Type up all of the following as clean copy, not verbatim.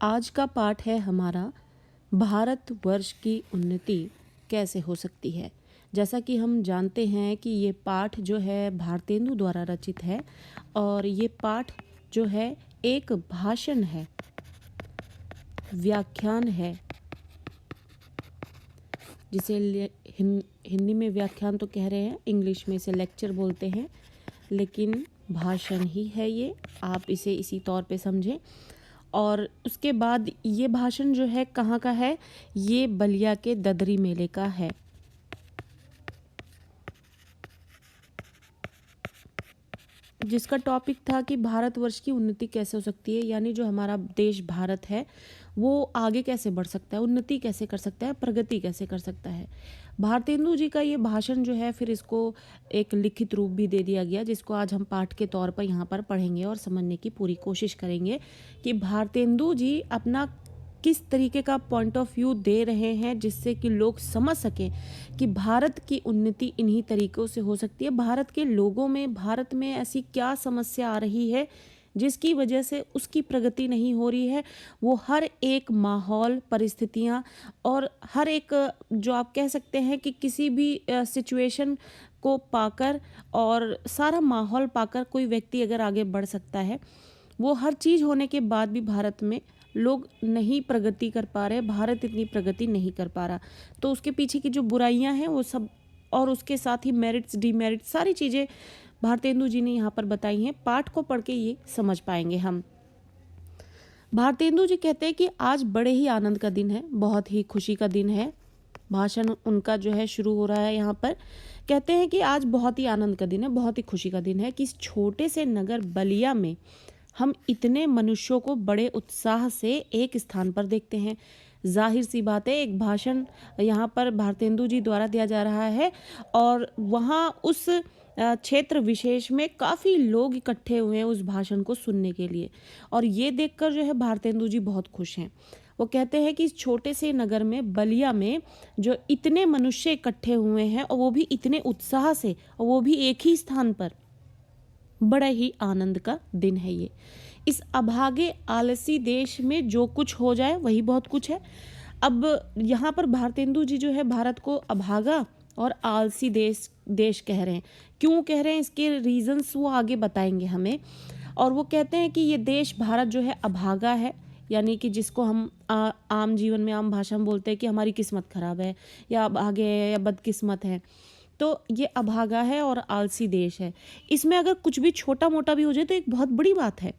आज का पाठ है हमारा भारतवर्ष की उन्नति कैसे हो सकती है। जैसा कि हम जानते हैं कि ये पाठ जो है भारतेंदु द्वारा रचित है और ये पाठ जो है एक भाषण है, व्याख्यान है, जिसे हिंदी में व्याख्यान तो कह रहे हैं, इंग्लिश में इसे लेक्चर बोलते हैं, लेकिन भाषण ही है ये। आप इसे इसी तौर पे समझें। और उसके बाद ये भाषण जो है कहाँ का है, ये बलिया के ददरी मेले का है। जिसका टॉपिक था कि भारतवर्ष की उन्नति कैसे हो सकती है, यानी जो हमारा देश भारत है वो आगे कैसे बढ़ सकता है, उन्नति कैसे कर सकता है, प्रगति कैसे कर सकता है। भारतेंदु जी का ये भाषण जो है फिर इसको एक लिखित रूप भी दे दिया गया, जिसको आज हम पाठ के तौर पर यहाँ पर पढ़ेंगे और समझने की पूरी कोशिश करेंगे कि भारतेंदु जी अपना किस तरीके का पॉइंट ऑफ व्यू दे रहे हैं, जिससे कि लोग समझ सकें कि भारत की उन्नति इन्हीं तरीक़ों से हो सकती है। भारत के लोगों में, भारत में ऐसी क्या समस्या आ रही है जिसकी वजह से उसकी प्रगति नहीं हो रही है। वो हर एक माहौल, परिस्थितियाँ और हर एक जो आप कह सकते हैं कि किसी भी सिचुएशन को पाकर और सारा माहौल पाकर कोई व्यक्ति अगर आगे बढ़ सकता है, वो हर चीज़ होने के बाद भी भारत में लोग नहीं प्रगति कर पा रहे, भारत इतनी प्रगति नहीं कर पा रहा। तो उसके पीछे की जो बुराइयां हैं वो सब, और उसके साथ ही मेरिट्स, डीमेरिट्स, सारी चीज़ें भारतेंदु जी ने यहाँ पर बताई हैं। पाठ को पढ़ के ये समझ पाएंगे हम। भारतेंदु जी कहते हैं कि आज बड़े ही आनंद का दिन है, बहुत ही खुशी का दिन है। भाषण उनका जो है शुरू हो रहा है यहाँ पर। कहते हैं कि आज बहुत ही आनंद का दिन है, बहुत ही खुशी का दिन है कि इस छोटे से नगर बलिया में हम इतने मनुष्यों को बड़े उत्साह से एक स्थान पर देखते हैं। जाहिर सी बात है, एक भाषण यहाँ पर भारतेंदु जी द्वारा दिया जा रहा है और वहाँ उस क्षेत्र विशेष में काफ़ी लोग इकट्ठे हुए हैं उस भाषण को सुनने के लिए। और ये देखकर जो है भारतेंदु जी बहुत खुश हैं। वो कहते हैं कि इस छोटे से नगर में, बलिया में, जो इतने मनुष्य इकट्ठे हुए हैं और वो भी इतने उत्साह से, और वो भी एक ही स्थान पर, बड़ा ही आनंद का दिन है ये। इस अभागे आलसी देश में जो कुछ हो जाए वही बहुत कुछ है। अब यहाँ पर भारतेंदु जी जो है भारत को अभागा और आलसी देश कह रहे हैं। क्यों कह रहे हैं, इसके रीजंस वो आगे बताएंगे हमें। और वो कहते हैं कि ये देश भारत जो है अभागा है, यानी कि जिसको हम आम जीवन में, आम भाषा में बोलते हैं कि हमारी किस्मत खराब है या अभागे है या बदकिस्मत है। तो ये अभागा है और आलसी देश है। इसमें अगर कुछ भी छोटा मोटा भी हो जाए तो एक बहुत बड़ी बात है।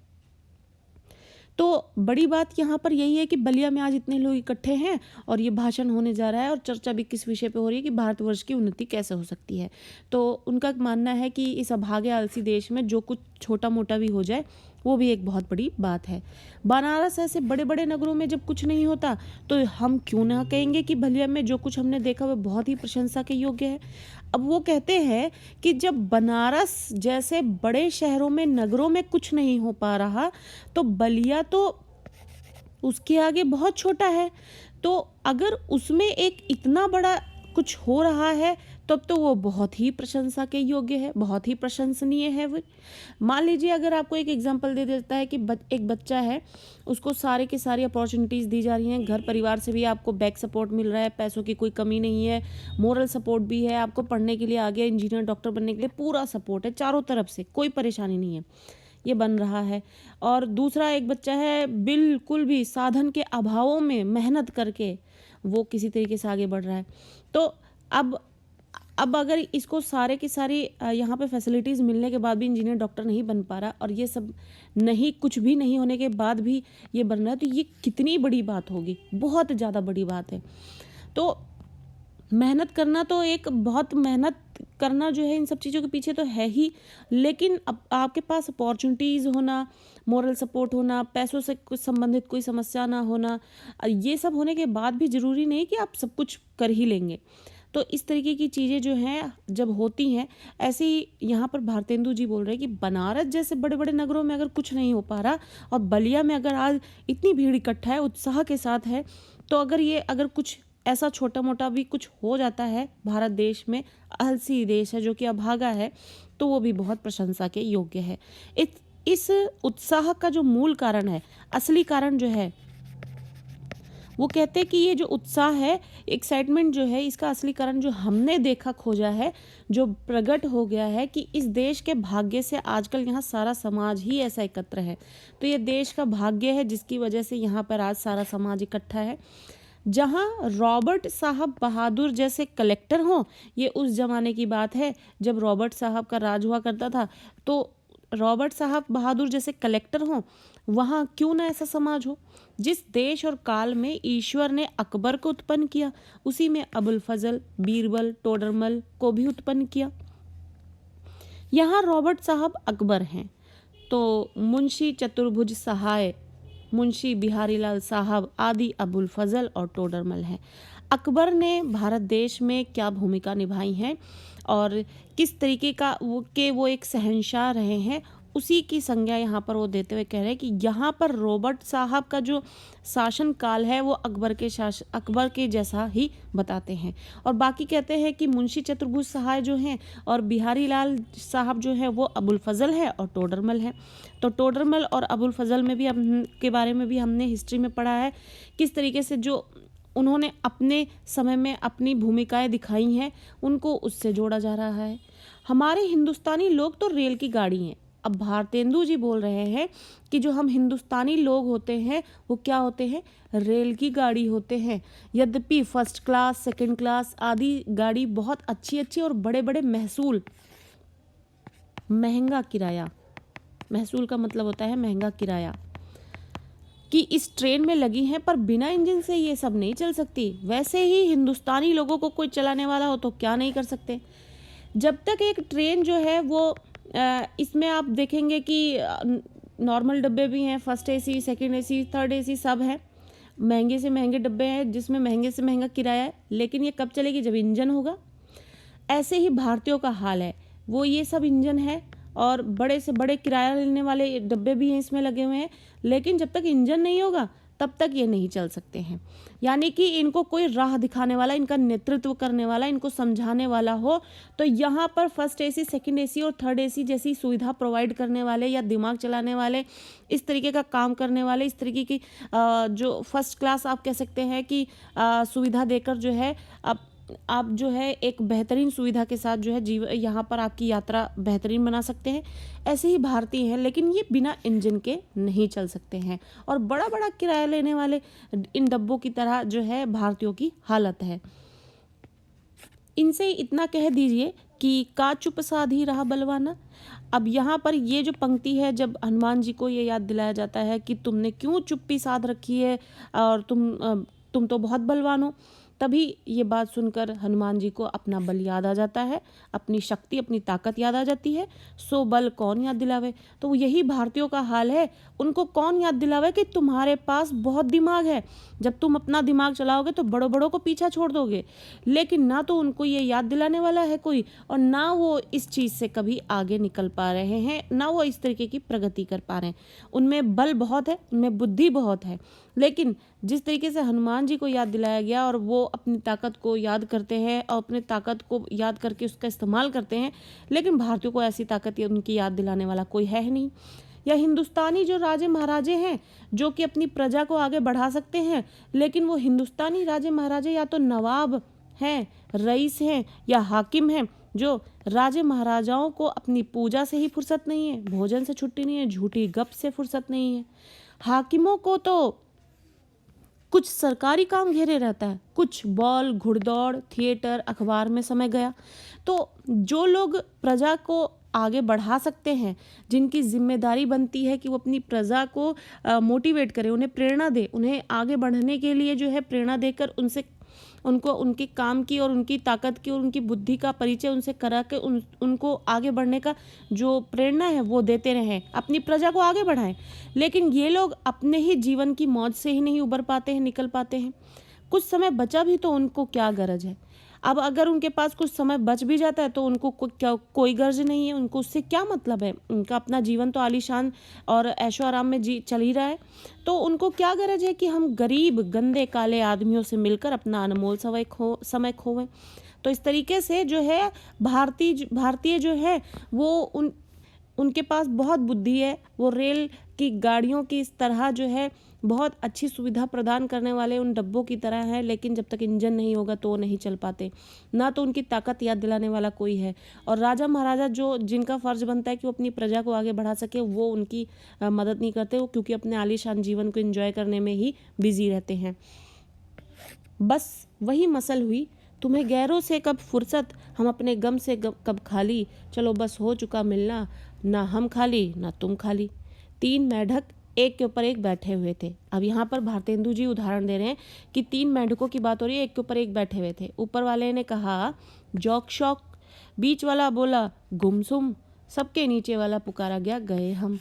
तो बड़ी बात यहाँ पर यही है कि बलिया में आज इतने लोग इकट्ठे हैं और ये भाषण होने जा रहा है और चर्चा भी किस विषय पे हो रही है कि भारतवर्ष की उन्नति कैसे हो सकती है। तो उनका मानना है कि इस अभागे आलसी देश में जो कुछ छोटा मोटा भी हो जाए वो भी एक बहुत बड़ी बात है। बनारस ऐसे बड़े बड़े नगरों में जब कुछ नहीं होता तो हम क्यों ना कहेंगे कि बलिया में जो कुछ हमने देखा वह बहुत ही प्रशंसा के योग्य है। अब वो कहते हैं कि जब बनारस जैसे बड़े शहरों में, नगरों में कुछ नहीं हो पा रहा, तो बलिया तो उसके आगे बहुत छोटा है। तो अगर उसमें एक इतना बड़ा कुछ हो रहा है तब तो वो बहुत ही प्रशंसा के योग्य है, बहुत ही प्रशंसनीय है। वो मान लीजिए, अगर आपको एक एग्जांपल दे देता है कि एक बच्चा है, उसको सारे की सारी अपॉर्चुनिटीज़ दी जा रही हैं, घर परिवार से भी आपको बैक सपोर्ट मिल रहा है, पैसों की कोई कमी नहीं है, मोरल सपोर्ट भी है, आपको पढ़ने के लिए, आगे इंजीनियर डॉक्टर बनने के लिए पूरा सपोर्ट है, चारों तरफ से कोई परेशानी नहीं है, ये बन रहा है। और दूसरा एक बच्चा है, बिल्कुल भी साधन के अभावों में मेहनत करके वो किसी तरीके से आगे बढ़ रहा है। तो अब अगर इसको सारे की सारी यहाँ पे फैसिलिटीज़ मिलने के बाद भी इंजीनियर डॉक्टर नहीं बन पा रहा और ये सब नहीं, कुछ भी नहीं होने के बाद भी ये बन रहा है, तो ये कितनी बड़ी बात होगी, बहुत ज़्यादा बड़ी बात है। तो मेहनत करना तो एक बहुत मेहनत करना जो है इन सब चीज़ों के पीछे तो है ही, लेकिन अब आपके पास अपॉर्चुनिटीज़ होना, मोरल सपोर्ट होना, पैसों से कुछ संबंधित कोई समस्या ना होना, ये सब होने के बाद भी ज़रूरी नहीं कि आप सब कुछ कर ही लेंगे। तो इस तरीके की चीज़ें जो हैं जब होती हैं, ऐसे ही यहाँ पर भारतेंदु जी बोल रहे हैं कि बनारस जैसे बड़े बड़े नगरों में अगर कुछ नहीं हो पा रहा और बलिया में अगर आज इतनी भीड़ इकट्ठा है, उत्साह के साथ है, तो अगर कुछ ऐसा छोटा मोटा भी कुछ हो जाता है भारत देश में, आलसी देश है जो कि अभागा है, तो वो भी बहुत प्रशंसा के योग्य है। इस उत्साह का जो मूल कारण है, असली कारण जो है, वो कहते हैं कि ये जो उत्साह है, एक्साइटमेंट जो है, इसका असली कारण जो हमने देखा खोजा है, जो प्रकट हो गया है कि इस देश के भाग्य से आजकल यहाँ सारा समाज ही ऐसा एकत्र है। तो ये देश का भाग्य है जिसकी वजह से यहाँ पर आज सारा समाज इकट्ठा है। जहाँ रॉबर्ट साहब बहादुर जैसे कलेक्टर हों, ये उस ज़माने की बात है जब रॉबर्ट साहब का राज हुआ करता था, तो रॉबर्ट साहब बहादुर जैसे कलेक्टर हों, वहाँ क्यों ना ऐसा समाज हो। जिस देश और काल में ईश्वर ने अकबर को उत्पन्न किया, उसी में अबुल फजल, बीरबल, टोडरमल को भी उत्पन्न किया। यहाँ रॉबर्ट साहब अकबर हैं, तो मुंशी चतुर्भुज सहाय, मुंशी बिहारीलाल साहब आदि अबुल फजल और टोडरमल हैं। अकबर ने भारत देश में क्या भूमिका निभाई है और किस तरीके का वो एक शहंशाह रहे हैं, उसी की संज्ञा यहाँ पर वो देते हुए कह रहे हैं कि यहाँ पर रॉबर्ट साहब का जो शासन काल है वो अकबर के जैसा ही बताते हैं। और बाकी कहते हैं कि मुंशी चतुर्भुज सहाय जो हैं और बिहारी लाल साहब जो हैं वो अबुल फजल है और टोडरमल है। तो टोडरमल और अबुल फजल में भी के बारे में भी हमने हिस्ट्री में पढ़ा है, किस तरीके से जो उन्होंने अपने समय में अपनी भूमिकाएं दिखाई हैं, उनको उससे जोड़ा जा रहा है। हमारे हिंदुस्तानी लोग तो रेल की गाड़ी हैं। अब भारतेंदु जी बोल रहे हैं कि जो हम हिंदुस्तानी लोग होते हैं वो क्या होते हैं, रेल की गाड़ी होते हैं। यद्यपि फर्स्ट क्लास, सेकंड क्लास आदि गाड़ी बहुत अच्छी अच्छी और बड़े बड़े महसूल, महंगा किराया, महसूल का मतलब होता है महंगा किराया, कि इस ट्रेन में लगी हैं, पर बिना इंजन से ये सब नहीं चल सकती। वैसे ही हिंदुस्तानी लोगों को कोई चलाने वाला हो तो क्या नहीं कर सकते। जब तक एक ट्रेन जो है वो इसमें आप देखेंगे कि नॉर्मल डब्बे भी हैं, first AC, second AC, third AC सब है, महंगे से महंगे डब्बे हैं जिसमें महंगे से महंगा किराया है। लेकिन ये कब चलेगी, जब इंजन होगा। ऐसे ही भारतीयों का हाल है, वो ये सब इंजन है और बड़े से बड़े किराया लेने वाले डब्बे भी हैं इसमें लगे हुए हैं, लेकिन जब तक इंजन नहीं होगा तब तक ये नहीं चल सकते हैं। यानी कि इनको कोई राह दिखाने वाला, इनका नेतृत्व करने वाला, इनको समझाने वाला हो, तो यहाँ पर फर्स्ट एसी, सेकंड एसी और थर्ड एसी जैसी सुविधा प्रोवाइड करने वाले या दिमाग चलाने वाले, इस तरीके का काम करने वाले, इस तरीके की जो फर्स्ट क्लास आप कह सकते हैं कि सुविधा देकर जो है आप जो है एक बेहतरीन सुविधा के साथ जो है यहाँ पर आपकी यात्रा बेहतरीन बना सकते हैं। ऐसे ही भारतीय हैं, लेकिन ये बिना इंजन के नहीं चल सकते हैं और बड़ा बड़ा किराया लेने वाले इन डब्बों की तरह जो है भारतीयों की हालत है। इनसे इतना कह दीजिए कि का चुप साधी रहा बलवाना। अब यहाँ पर ये जो पंक्ति है, जब हनुमान जी को ये याद दिलाया जाता है कि तुमने क्यों चुप्पी साध रखी है और तुम तो बहुत बलवान हो, तभी ये बात सुनकर हनुमान जी को अपना बल याद आ जाता है, अपनी शक्ति, अपनी ताकत याद आ जाती है। सो बल कौन याद दिलावे। तो यही भारतीयों का हाल है, उनको कौन याद दिलावे कि तुम्हारे पास बहुत दिमाग है, जब तुम अपना दिमाग चलाओगे तो बड़ों बड़ों को पीछा छोड़ दोगे। लेकिन ना तो उनको ये याद दिलाने वाला है कोई, और ना वो इस चीज़ से कभी आगे निकल पा रहे हैं, ना वो इस तरीके की प्रगति कर पा रहे हैं। उनमें बल बहुत है, उनमें बुद्धि बहुत है, लेकिन जिस तरीके से हनुमान जी को याद दिलाया गया और वो अपनी ताकत को याद करते हैं और अपनी ताकत को याद करके उसका इस्तेमाल करते हैं, लेकिन भारतीयों को ऐसी ताकत उनकी याद दिलाने वाला कोई है ही नहीं। या हिंदुस्तानी जो राजे महाराजे हैं जो कि अपनी प्रजा को आगे बढ़ा सकते हैं, लेकिन वो हिंदुस्तानी राजे महाराजे या तो नवाब हैं, रईस हैं या हाकिम हैं, जो राजे महाराजाओं को अपनी पूजा से ही फुर्सत नहीं है, भोजन से छुट्टी नहीं है, झूठी गप से फुर्सत नहीं है। हाकिमों को तो कुछ सरकारी काम घेरे रहता है, कुछ बॉल, घुड़दौड़, थिएटर, अखबार में समय गया। तो जो लोग प्रजा को आगे बढ़ा सकते हैं, जिनकी जिम्मेदारी बनती है कि वो अपनी प्रजा को मोटिवेट करें, उन्हें प्रेरणा दे, उन्हें आगे बढ़ने के लिए जो है प्रेरणा देकर उनको उनके काम की और उनकी ताकत की और उनकी बुद्धि का परिचय उनसे करा के उनको आगे बढ़ने का जो प्रेरणा है वो देते रहें, अपनी प्रजा को आगे बढ़ाएं। लेकिन ये लोग अपने ही जीवन की मौज से ही नहीं उबर पाते हैं, निकल पाते हैं। कुछ समय बचा भी तो उनको क्या गरज है। अब अगर उनके पास कुछ समय बच भी जाता है तो उनको कोई गर्ज नहीं है, उनको उससे क्या मतलब है। उनका अपना जीवन तो आलीशान और ऐशो आराम में चल ही रहा है, तो उनको क्या गरज है कि हम गरीब गंदे काले आदमियों से मिलकर अपना अनमोल समय खोवें। तो इस तरीके से जो है भारतीय जो है वो उनके पास बहुत बुद्धि है, वो रेल कि गाड़ियों की इस तरह जो है बहुत अच्छी सुविधा प्रदान करने वाले उन डब्बों की तरह है, लेकिन जब तक इंजन नहीं होगा तो वो नहीं चल पाते, ना तो उनकी ताकत याद दिलाने वाला कोई है। और राजा महाराजा जो जिनका फर्ज बनता है कि वो अपनी प्रजा को आगे बढ़ा सके, वो उनकी मदद नहीं करते, वो क्योंकि अपने आलीशान जीवन को एंजॉय करने में ही बिजी रहते हैं। बस वही मसल हुई, तुम्हें गैरों से कब फुर्सत, हम अपने गम से कब खाली, चलो बस हो चुका मिलना, ना हम खाली ना तुम खाली। 3 मेढक एक के ऊपर एक बैठे हुए थे। अब यहाँ पर भारतेंदु जी उदाहरण दे रहे हैं कि 3 मेढकों की बात हो रही है, एक के ऊपर एक बैठे हुए थे। ऊपर वाले ने कहा जौक शौक, बीच वाला बोला गुमसुम, सबके नीचे वाला पुकारा गया गए हम।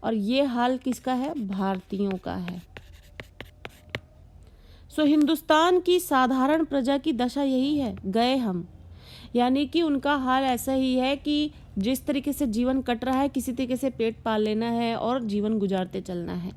और ये हाल किसका है? भारतीयों का है। सो हिंदुस्तान की साधारण प्रजा की दशा यही है, गए हम। यानी कि उनका हाल ऐसा ही है कि जिस तरीके से जीवन कट रहा है, किसी तरीके से पेट पाल लेना है और जीवन गुजारते चलना है।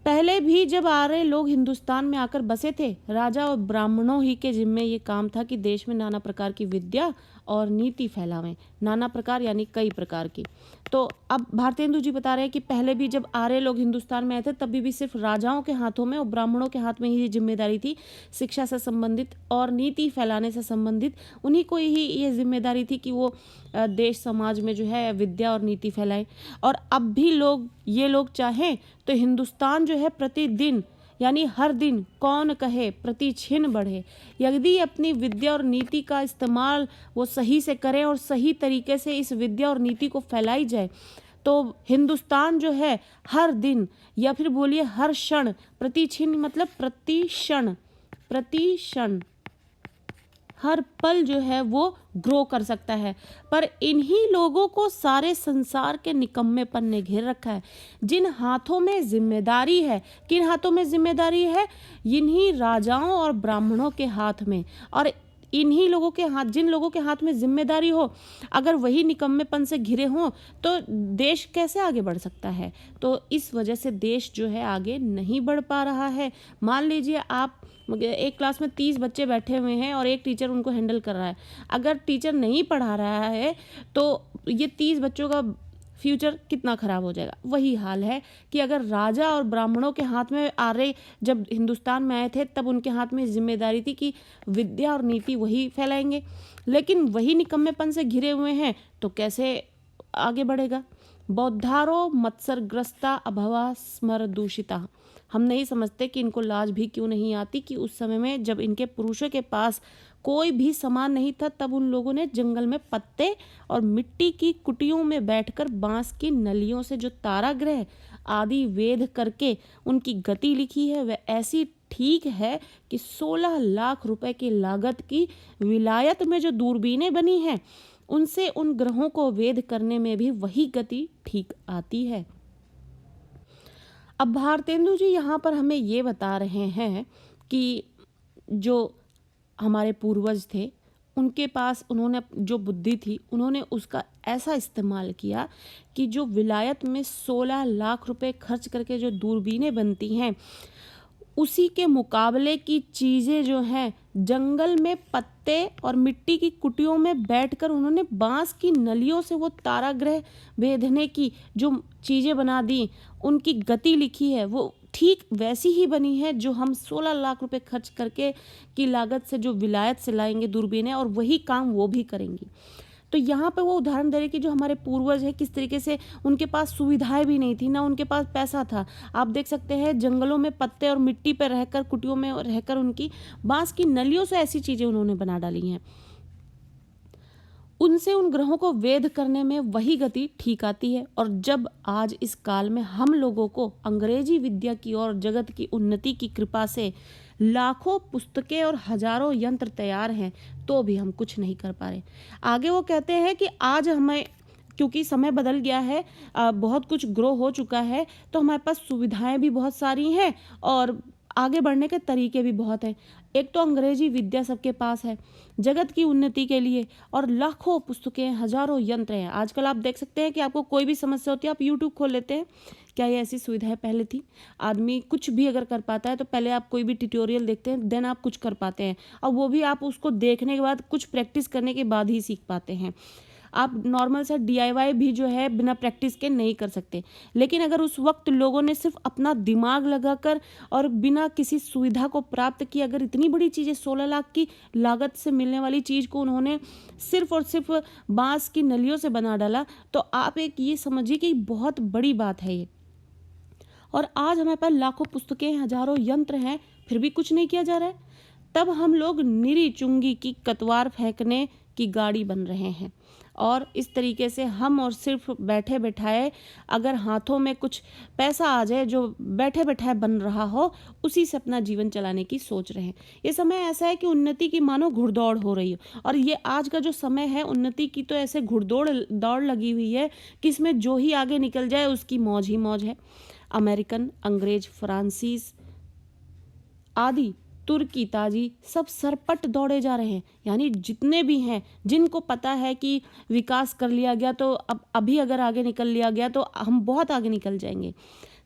पहले भी जब आर्य लोग हिंदुस्तान में आकर बसे थे, राजा और ब्राह्मणों ही के जिम्मे ये काम था कि देश में नाना प्रकार की विद्या और नीति फैलावें। नाना प्रकार यानी कई प्रकार की। तो अब भारतेंदु जी बता रहे हैं कि पहले भी जब आर्य लोग हिंदुस्तान में आए थे, तभी भी सिर्फ राजाओं के हाथों में और ब्राह्मणों के हाथ में ही ये जिम्मेदारी थी, शिक्षा से संबंधित और नीति फैलाने से संबंधित उन्हीं को ही ये जिम्मेदारी थी कि वो देश समाज में जो है विद्या और नीति फैलाएं। और अब भी ये लोग चाहें तो हिंदुस्तान जो है प्रतिदिन यानी हर दिन कौन कहे प्रति क्षण बढ़े, यदि अपनी विद्या और नीति का इस्तेमाल वो सही से करें और सही तरीके से इस विद्या और नीति को फैलाई जाए, तो हिंदुस्तान जो है हर दिन या फिर बोलिए हर क्षण, प्रति क्षण मतलब प्रति क्षण हर पल जो है वो ग्रो कर सकता है। पर इन्हीं लोगों को सारे संसार के निकम्मेपन ने घेर रखा है। जिन हाथों में जिम्मेदारी है, किन हाथों में जिम्मेदारी है? इन्हीं राजाओं और ब्राह्मणों के हाथ में। और इन्हीं लोगों के हाथ, जिन लोगों के हाथ में जिम्मेदारी हो, अगर वही निकम्मेपन से घिरे हों तो देश कैसे आगे बढ़ सकता है? तो इस वजह से देश जो है आगे नहीं बढ़ पा रहा है। मान लीजिए आप एक क्लास में 30 बच्चे बैठे हुए हैं और एक टीचर उनको हैंडल कर रहा है। अगर टीचर नहीं पढ़ा रहा है तो ये 30 बच्चों का फ्यूचर कितना खराब हो जाएगा। वही हाल है कि अगर राजा और ब्राह्मणों के हाथ में आर्य जब हिंदुस्तान में आए थे, तब उनके हाथ में जिम्मेदारी थी कि विद्या और नीति वही फैलाएंगे, लेकिन वही निकम्मेपन से घिरे हुए हैं तो कैसे आगे बढ़ेगा? बौद्धारो मत्सरग्रस्ता अभवा स्मर दूषिता। हम नहीं समझते कि इनको लाज भी क्यों नहीं आती कि उस समय में जब इनके पुरुषों के पास कोई भी सामान नहीं था, तब उन लोगों ने जंगल में पत्ते और मिट्टी की कुटियों में बैठकर बांस की नलियों से जो ताराग्रह आदि वेद करके उनकी गति लिखी है, वह ऐसी ठीक है कि 16 लाख रुपए की लागत की विलायत में जो दूरबीनें बनी हैं, उनसे उन ग्रहों को वेद करने में भी वही गति ठीक आती है। अब भारतेंदु जी यहाँ पर हमें ये बता रहे हैं कि जो हमारे पूर्वज थे, उनके पास उन्होंने जो बुद्धि थी, उन्होंने उसका ऐसा इस्तेमाल किया कि जो विलायत में 16 लाख रुपए खर्च करके जो दूरबीनें बनती हैं, उसी के मुकाबले की चीज़ें जो हैं जंगल में पत्ते और मिट्टी की कुटियों में बैठकर उन्होंने बांस की नलियों से वो ताराग्रह भेदने की जो चीज़ें बना दी, उनकी गति लिखी है, वो ठीक वैसी ही बनी है जो हम 16 लाख रुपए खर्च करके की लागत से जो विलायत से लाएंगे दूरबीनें, और वही काम वो भी करेंगी। तो यहाँ पे वो उदाहरण दे रहे कि जो हमारे पूर्वज है किस तरीके से उनके पास सुविधाएं भी नहीं थी, ना उनके पास पैसा था। आप देख सकते हैं जंगलों में पत्ते और मिट्टी पर रहकर, कुटियों में रहकर उनकी बांस की नलियों से ऐसी चीज़ें उन्होंने बना डाली हैं। उनसे उन ग्रहों को वेद करने में वही गति ठीक आती है। और जब आज इस काल में हम लोगों को अंग्रेजी विद्या की और जगत की उन्नति की कृपा से लाखों पुस्तकें और हजारों यंत्र तैयार हैं, तो भी हम कुछ नहीं कर पा रहे। आगे वो कहते हैं कि आज हमें, क्योंकि समय बदल गया है, बहुत कुछ ग्रो हो चुका है, तो हमारे पास सुविधाएं भी बहुत सारी हैं और आगे बढ़ने के तरीके भी बहुत हैं। एक तो अंग्रेजी विद्या सबके पास है जगत की उन्नति के लिए, और लाखों पुस्तकें, हजारों यंत्र हैं। आजकल आप देख सकते हैं कि आपको कोई भी समस्या होती है, आप यूट्यूब खोल लेते हैं। क्या ये ऐसी सुविधाएं पहले थी? आदमी कुछ भी अगर कर पाता है तो पहले आप कोई भी ट्यूटोरियल देखते हैं, देन आप कुछ कर पाते हैं, और वो भी आप उसको देखने के बाद कुछ प्रैक्टिस करने के बाद ही सीख पाते हैं। आप नॉर्मल सा DIY भी जो है बिना प्रैक्टिस के नहीं कर सकते। लेकिन अगर उस वक्त लोगों ने सिर्फ अपना दिमाग लगाकर और बिना किसी सुविधा को प्राप्त किए अगर इतनी बड़ी चीज़ें 16 लाख की लागत से मिलने वाली चीज़ को उन्होंने सिर्फ और सिर्फ बांस की नलियों से बना डाला, तो आप एक ये समझिए कि बहुत बड़ी बात है ये। और आज हमारे पास लाखों पुस्तकें, हजारों यंत्र हैं, फिर भी कुछ नहीं किया जा रहा है। तब हम लोग निरी चुंगी की कतवार फेंकने की गाड़ी बन रहे हैं। और इस तरीके से हम और सिर्फ बैठे बैठाए अगर हाथों में कुछ पैसा आ जाए जो बैठे बैठाए बन रहा हो, उसी से अपना जीवन चलाने की सोच रहे हैं। ये समय ऐसा है कि उन्नति की मानो घुड़दौड़ हो रही हो। और ये आज का जो समय है उन्नति की, तो ऐसे दौड़ लगी हुई है कि इसमें जो ही आगे निकल जाए उसकी मौज ही मौज है। अमेरिकन, अंग्रेज, फ्रांसीस आदि, तुर्की, ताजी, सब सरपट दौड़े जा रहे हैं। यानी जितने भी हैं, जिनको पता है कि विकास कर लिया गया तो अब अभी अगर आगे निकल लिया गया तो हम बहुत आगे निकल जाएंगे,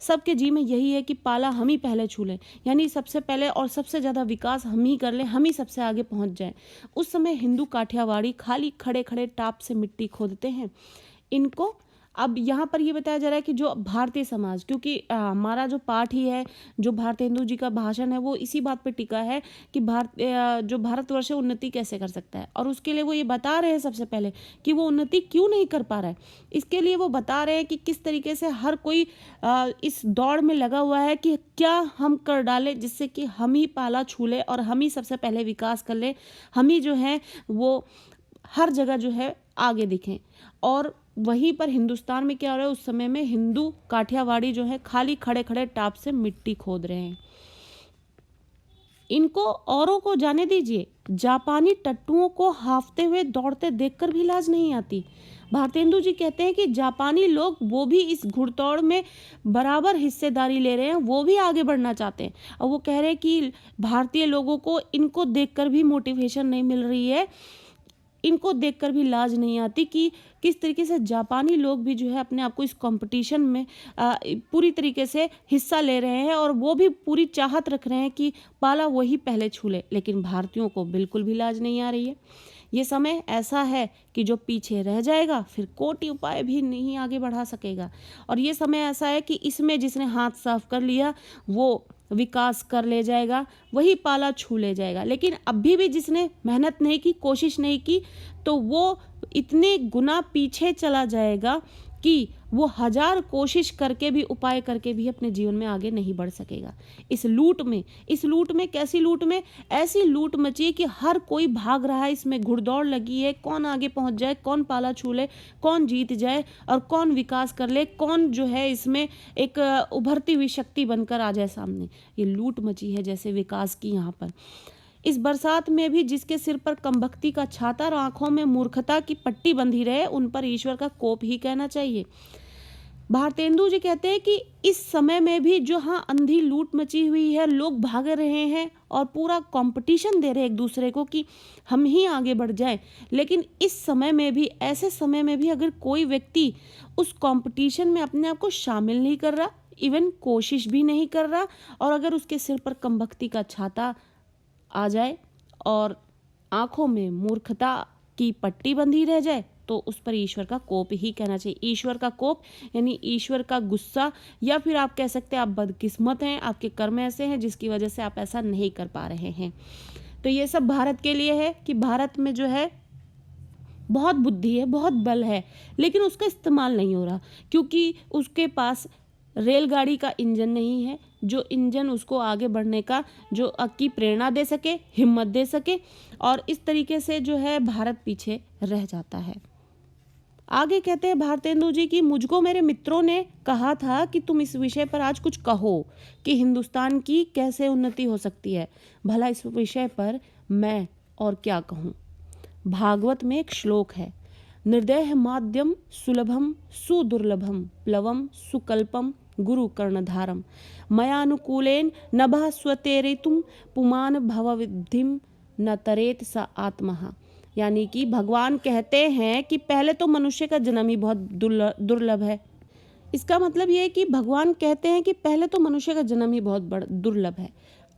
सबके जी में यही है कि पाला हम ही पहले छू लें, यानी सबसे पहले और सबसे ज़्यादा विकास हम ही कर लें, हम ही सबसे आगे पहुंच जाएं। उस समय हिंदू काठियावाड़ी खाली खड़े खड़े टाप से मिट्टी खोदते हैं। इनको अब यहाँ पर ये बताया जा रहा है कि जो भारतीय समाज, क्योंकि हमारा जो पाठ ही है, जो भारतेंदु जी का भाषण है, वो इसी बात पे टिका है कि जो भारतवर्ष है उन्नति कैसे कर सकता है। और उसके लिए वो ये बता रहे हैं सबसे पहले कि वो उन्नति क्यों नहीं कर पा रहा है। इसके लिए वो बता रहे हैं कि किस तरीके से हर कोई इस दौड़ में लगा हुआ है कि क्या हम कर डालें जिससे कि हम ही पाला छू ले और हम ही सबसे पहले विकास कर ले, हम ही जो है वो हर जगह जो है आगे दिखें। और वहीं पर हिंदुस्तान में क्या हो रहा है, उस समय में हिंदू काठियावाड़ी जो है खाली खड़े खड़े टाप से मिट्टी खोद रहे हैं। इनको औरों को जाने दीजिए, जापानी टट्टुओं को हाफते हुए दौड़ते देखकर भी लाज नहीं आती। भारतेंदु जी कहते हैं कि जापानी लोग वो भी इस घुड़दौड़ में बराबर हिस्सेदारी ले रहे हैं, वो भी आगे बढ़ना चाहते हैं। और वो कह रहे हैं कि भारतीय लोगों को इनको देखकर भी मोटिवेशन नहीं मिल रही है, इनको देखकर भी लाज नहीं आती कि किस तरीके से जापानी लोग भी जो है अपने आप को इस कंपटीशन में पूरी तरीके से हिस्सा ले रहे हैं और वो भी पूरी चाहत रख रहे हैं कि पाला वही पहले छू ले। लेकिन भारतीयों को बिल्कुल भी लाज नहीं आ रही है। ये समय ऐसा है कि जो पीछे रह जाएगा फिर कोटि उपाय भी नहीं आगे बढ़ा सकेगा। और ये समय ऐसा है कि इसमें जिसने हाथ साफ कर लिया वो विकास कर ले जाएगा, वही पाला छू ले जाएगा। लेकिन अभी भी जिसने मेहनत नहीं की, कोशिश नहीं की, तो वो इतने गुना पीछे चला जाएगा कि वो 1000 कोशिश करके भी, उपाय करके भी अपने जीवन में आगे नहीं बढ़ सकेगा। इस लूट में कैसी लूट में, ऐसी लूट मची कि हर कोई भाग रहा है, इसमें घुड़दौड़ लगी है, कौन आगे पहुंच जाए, कौन पाला छू ले, कौन जीत जाए और कौन विकास कर ले, कौन जो है इसमें एक उभरती हुई शक्ति बनकर आ जाए सामने। ये लूट मची है जैसे विकास की। यहाँ पर इस बरसात में भी जिसके सिर पर कमबख्ती का छाता और आंखों में मूर्खता की पट्टी बंधी रहे, उन पर ईश्वर का कोप ही कहना चाहिए। भारतेंदु जी कहते हैं कि इस समय में भी जो अंधी लूट मची हुई है, लोग भाग रहे हैं और पूरा कंपटीशन दे रहे हैं एक दूसरे को कि हम ही आगे बढ़ जाएं। लेकिन इस समय में भी, ऐसे समय में भी अगर कोई व्यक्ति उस कंपटीशन में अपने आप को शामिल नहीं कर रहा, इवन कोशिश भी नहीं कर रहा, और अगर उसके सिर पर कमबख्ती का छाता आ जाए और आंखों में मूर्खता की पट्टी बंधी रह जाए, तो उस पर ईश्वर का कोप ही कहना चाहिए। ईश्वर का कोप यानी ईश्वर का गुस्सा, या फिर आप कह सकते हैं आप बदकिस्मत हैं, आपके कर्म ऐसे हैं जिसकी वजह से आप ऐसा नहीं कर पा रहे हैं। तो ये सब भारत के लिए है कि भारत में जो है बहुत बुद्धि है, बहुत बल है, लेकिन उसका इस्तेमाल नहीं हो रहा, क्योंकि उसके पास रेलगाड़ी का इंजन नहीं है, जो इंजन उसको आगे बढ़ने का जो की प्रेरणा दे सके, हिम्मत दे सके। और इस तरीके से जो है भारत पीछे रह जाता है। आगे कहते हैं भारतेंदु जी की, मुझको मेरे मित्रों ने कहा था कि तुम इस विषय पर आज कुछ कहो कि हिंदुस्तान की कैसे उन्नति हो सकती है। भला इस विषय पर मैं और क्या कहूँ। भागवत में एक श्लोक है, निर्देह माध्यम सुलभम सुदुर्लभम प्लवम सुकल्पम गुरु कर्णधारम मयानुकूलेन नभः स्वतेरितुम पुमान भवविद्धिम न तरेत स आत्महा। यानी कि भगवान कहते हैं कि पहले तो मनुष्य का जन्म ही बहुत दुर्लभ है। इसका मतलब ये है कि भगवान कहते हैं कि पहले तो मनुष्य का जन्म ही बहुत दुर्लभ है,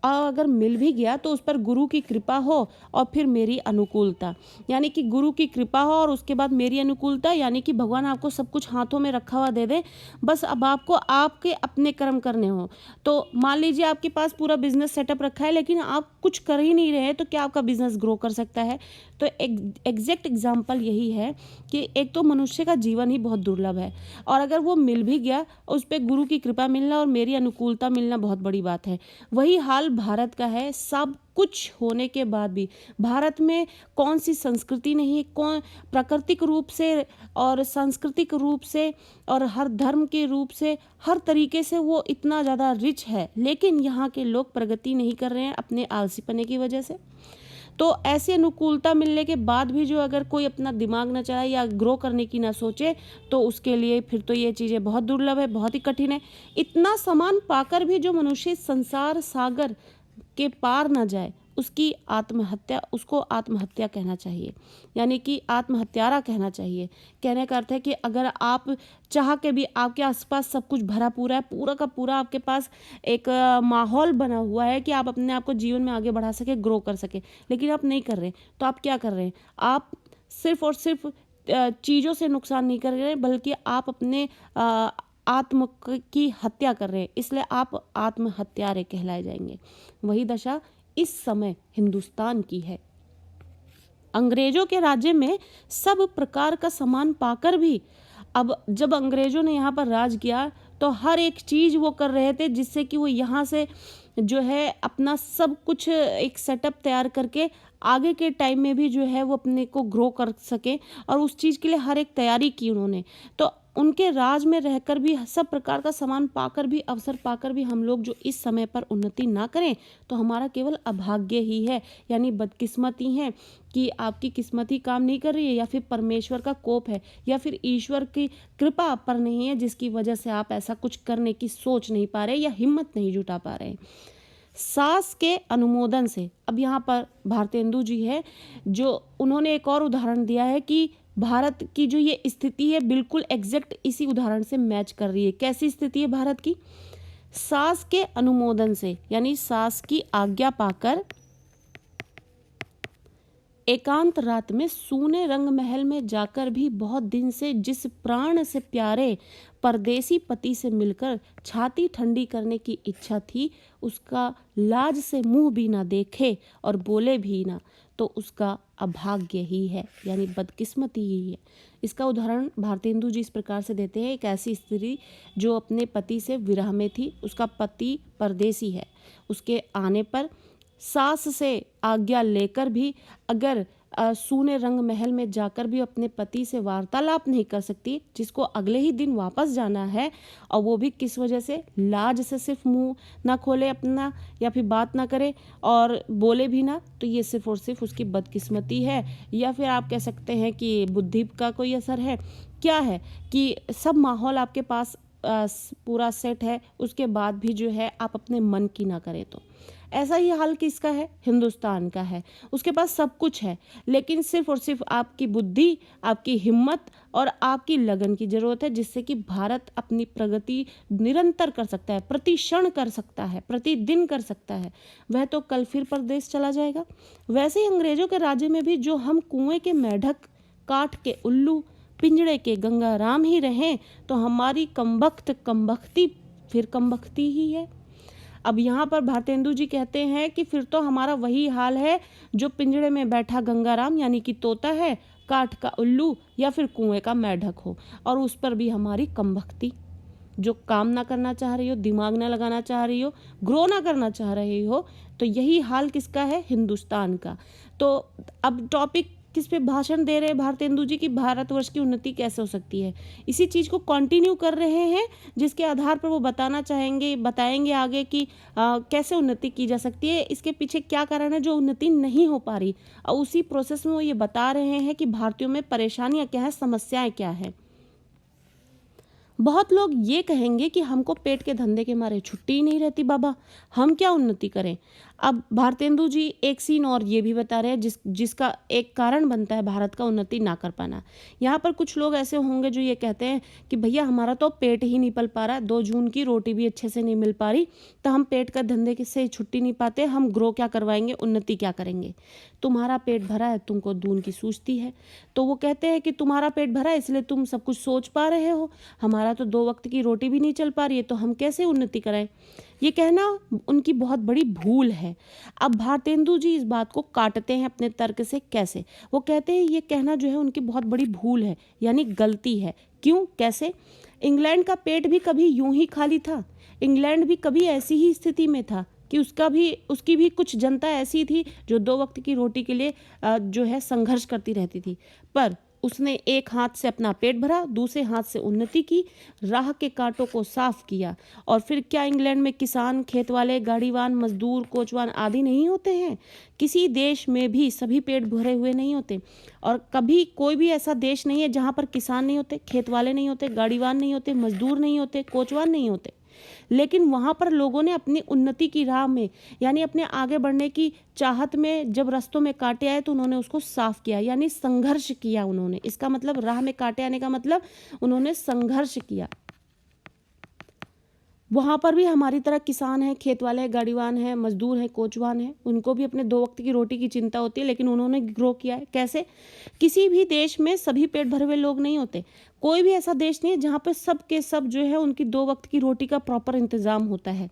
और अगर मिल भी गया तो उस पर गुरु की कृपा हो और फिर मेरी अनुकूलता, यानी कि गुरु की कृपा हो और उसके बाद मेरी अनुकूलता, यानी कि भगवान आपको सब कुछ हाथों में रखा हुआ दे दे, बस अब आपको आपके अपने कर्म करने हो। तो मान लीजिए आपके पास पूरा बिजनेस सेटअप रखा है लेकिन आप कुछ कर ही नहीं रहे, तो क्या आपका बिजनेस ग्रो कर सकता है? तो एग्जैक्ट एग्जाम्पल यही है कि एक तो मनुष्य का जीवन ही बहुत दुर्लभ है, और अगर वो मिल भी गया उस पर गुरु की कृपा मिलना और मेरी अनुकूलता मिलना बहुत बड़ी बात है। वही हाल भारत का है। सब कुछ होने के बाद भी भारत में कौन सी संस्कृति नहीं है, कौन प्राकृतिक रूप से और सांस्कृतिक रूप से और हर धर्म के रूप से, हर तरीके से वो इतना ज़्यादा रिच है, लेकिन यहाँ के लोग प्रगति नहीं कर रहे हैं अपने आलसीपने की वजह से। तो ऐसी अनुकूलता मिलने के बाद भी जो अगर कोई अपना दिमाग न चलाए या ग्रो करने की ना सोचे, तो उसके लिए फिर तो ये चीज़ें बहुत दुर्लभ है, बहुत ही कठिन है। इतना सामान पाकर भी जो मनुष्य संसार सागर के पार ना जाए, उसको आत्महत्या कहना चाहिए, यानी कि आत्महत्यारा कहना चाहिए। कहने का अर्थ है कि अगर आप चाह के भी, आपके आसपास सब कुछ भरा पूरा है, पूरा का पूरा आपके पास एक माहौल बना हुआ है कि आप अपने आप को जीवन में आगे बढ़ा सके, ग्रो कर सके, लेकिन आप नहीं कर रहे, तो आप क्या कर रहे हैं? आप सिर्फ और सिर्फ चीज़ों से नुकसान नहीं कर रहे, बल्कि आप अपने आत्म की हत्या कर रहे हैं, इसलिए आप आत्महत्यारे कहलाए जाएंगे। वही दशा इस समय हिंदुस्तान की है। अंग्रेजों के राज्य में सब प्रकार का सामान पाकर भी, अब जब अंग्रेजों ने यहाँ पर राज किया तो हर एक चीज़ वो कर रहे थे जिससे कि वो यहाँ से जो है अपना सब कुछ एक सेटअप तैयार करके आगे के टाइम में भी जो है वो अपने को ग्रो कर सके, और उस चीज़ के लिए हर एक तैयारी की उन्होंने। तो उनके राज में रहकर भी, सब प्रकार का सामान पाकर भी, अवसर पाकर भी हम लोग जो इस समय पर उन्नति ना करें, तो हमारा केवल अभाग्य ही है, यानी बदकिस्मती है कि आपकी किस्मत ही काम नहीं कर रही है, या फिर परमेश्वर का कोप है, या फिर ईश्वर की कृपा आप पर नहीं है, जिसकी वजह से आप ऐसा कुछ करने की सोच नहीं पा रहे या हिम्मत नहीं जुटा पा रहे। सास के अनुमोदन से, अब यहाँ पर भारतेंदु जी है जो उन्होंने एक और उदाहरण दिया है कि भारत की जो ये स्थिति है बिल्कुल एग्जैक्ट इसी उदाहरण से मैच कर रही है। कैसी स्थिति है भारत की? सास के अनुमोदन से, यानी सास की आज्ञा पाकर एकांत रात में सूने रंग महल में जाकर भी बहुत दिन से जिस प्राण से प्यारे परदेसी पति से मिलकर छाती ठंडी करने की इच्छा थी, उसका लाज से मुंह भी ना देखे और बोले भी ना, तो उसका अभाग्य ही है, यानी बदकिस्मती ही है। इसका उदाहरण भारतेंदु जी इस प्रकार से देते हैं। एक ऐसी स्त्री जो अपने पति से विरह में थी, उसका पति परदेसी है, उसके आने पर सास से आज्ञा लेकर भी अगर सूने रंग महल में जाकर भी अपने पति से वार्तालाप नहीं कर सकती, जिसको अगले ही दिन वापस जाना है, और वो भी किस वजह से? लाज से सिर्फ मुंह ना खोले अपना, या फिर बात ना करे और बोले भी ना, तो ये सिर्फ और सिर्फ उसकी बदकिस्मती है, या फिर आप कह सकते हैं कि बुद्धि का कोई असर है। क्या है कि सब माहौल आपके पास पूरा सेट है, उसके बाद भी जो है आप अपने मन की ना करें। तो ऐसा ही हाल किसका है? हिंदुस्तान का है। उसके पास सब कुछ है, लेकिन सिर्फ और सिर्फ आपकी बुद्धि, आपकी हिम्मत और आपकी लगन की जरूरत है, जिससे कि भारत अपनी प्रगति निरंतर कर सकता है, प्रति क्षण कर सकता है, प्रतिदिन कर सकता है। वह तो कल फिर परदेश चला जाएगा। वैसे ही अंग्रेजों के राज्य में भी जो हम कुएं के मेढक, काठ के उल्लू, पिंजड़े के गंगाराम ही रहें, तो हमारी कमबख्ती फिर कमबख्ती ही है। अब यहाँ पर भारतेंदु जी कहते हैं कि फिर तो हमारा वही हाल है जो पिंजड़े में बैठा गंगाराम यानी कि तोता है, काठ का उल्लू या फिर कुएं का मेढक हो, और उस पर भी हमारी कमबख्ती, जो काम ना करना चाह रही हो, दिमाग ना लगाना चाह रही हो, ग्रो ना करना चाह रही हो। तो यही हाल किसका है? हिंदुस्तान का। तो अब टॉपिक किस पे भाषण दे रहे हैं भारतेंदु जी की भारतवर्ष की उन्नति कैसे हो सकती है, इसी चीज़ को कंटिन्यू कर रहे हैं, जिसके आधार पर वो बताएंगे आगे कि कैसे उन्नति की जा सकती है, इसके पीछे क्या कारण है जो उन्नति नहीं हो पा रही, और उसी प्रोसेस में वो ये बता रहे हैं कि भारतीयों में परेशानियां क्या है, समस्याएं क्या है। बहुत लोग ये कहेंगे कि हमको पेट के धंधे के मारे छुट्टी ही नहीं रहती बाबा, हम क्या उन्नति करें। अब भारतेंदु जी एक सीन और ये भी बता रहे हैं जिसका एक कारण बनता है भारत का उन्नति ना कर पाना। यहाँ पर कुछ लोग ऐसे होंगे जो ये कहते हैं कि भैया हमारा तो पेट ही नहीं पल पा रहा, 2 जून की रोटी भी अच्छे से नहीं मिल पा रही, तो हम पेट का धंधे से छुट्टी नहीं पाते, हम ग्रो क्या करवाएंगे, उन्नति क्या करेंगे। तुम्हारा पेट भरा है, तुमको दून की सूझती है। तो वो कहते हैं कि तुम्हारा पेट भरा है इसलिए तुम सब कुछ सोच पा रहे हो, हमारा तो 2 वक्त की रोटी भी नहीं चल पा रही है, तो हम कैसे उन्नति कराएं। ये कहना उनकी बहुत बड़ी भूल है। अब भारतेंदु जी इस बात को काटते हैं अपने तर्क से। कैसे? वो कहते हैं ये कहना जो है उनकी बहुत बड़ी भूल है, यानी गलती है। क्यों? कैसे? इंग्लैंड का पेट भी कभी यूं ही खाली था। इंग्लैंड भी कभी ऐसी ही स्थिति में था कि उसकी भी कुछ जनता ऐसी थी जो 2 वक्त की रोटी के लिए जो है संघर्ष करती रहती थी। पर उसने एक हाथ से अपना पेट भरा, दूसरे हाथ से उन्नति की, राह के कांटों को साफ किया। और फिर क्या इंग्लैंड में किसान, खेत वाले, गाड़ीवान, मजदूर, कोचवान आदि नहीं होते हैं? किसी देश में भी सभी पेट भरे हुए नहीं होते। और कभी कोई भी ऐसा देश नहीं है जहाँ पर किसान नहीं होते, खेत वाले नहीं होते, गाड़ीवान नहीं होते, मजदूर नहीं होते, कोचवान नहीं होते। लेकिन वहाँ पर लोगों ने अपनी उन्नति की राह में, यानी अपने आगे बढ़ने की चाहत में जब रास्तों में कांटे आए तो उन्होंने उसको साफ किया, यानी संघर्ष किया उन्होंने। इसका मतलब राह में कांटे आने का मतलब उन्होंने संघर्ष किया। वहाँ पर भी हमारी तरह किसान हैं, खेत वाले हैं, गाड़ीवान हैं, मजदूर हैं, कोचवान हैं, उनको भी अपने 2 वक्त की रोटी की चिंता होती है, लेकिन उन्होंने ग्रो किया है। कैसे? किसी भी देश में सभी पेट भरे हुए लोग नहीं होते। कोई भी ऐसा देश नहीं है जहाँ पर सब के सब जो है उनकी 2 वक्त की रोटी का प्रॉपर इंतजाम होता है।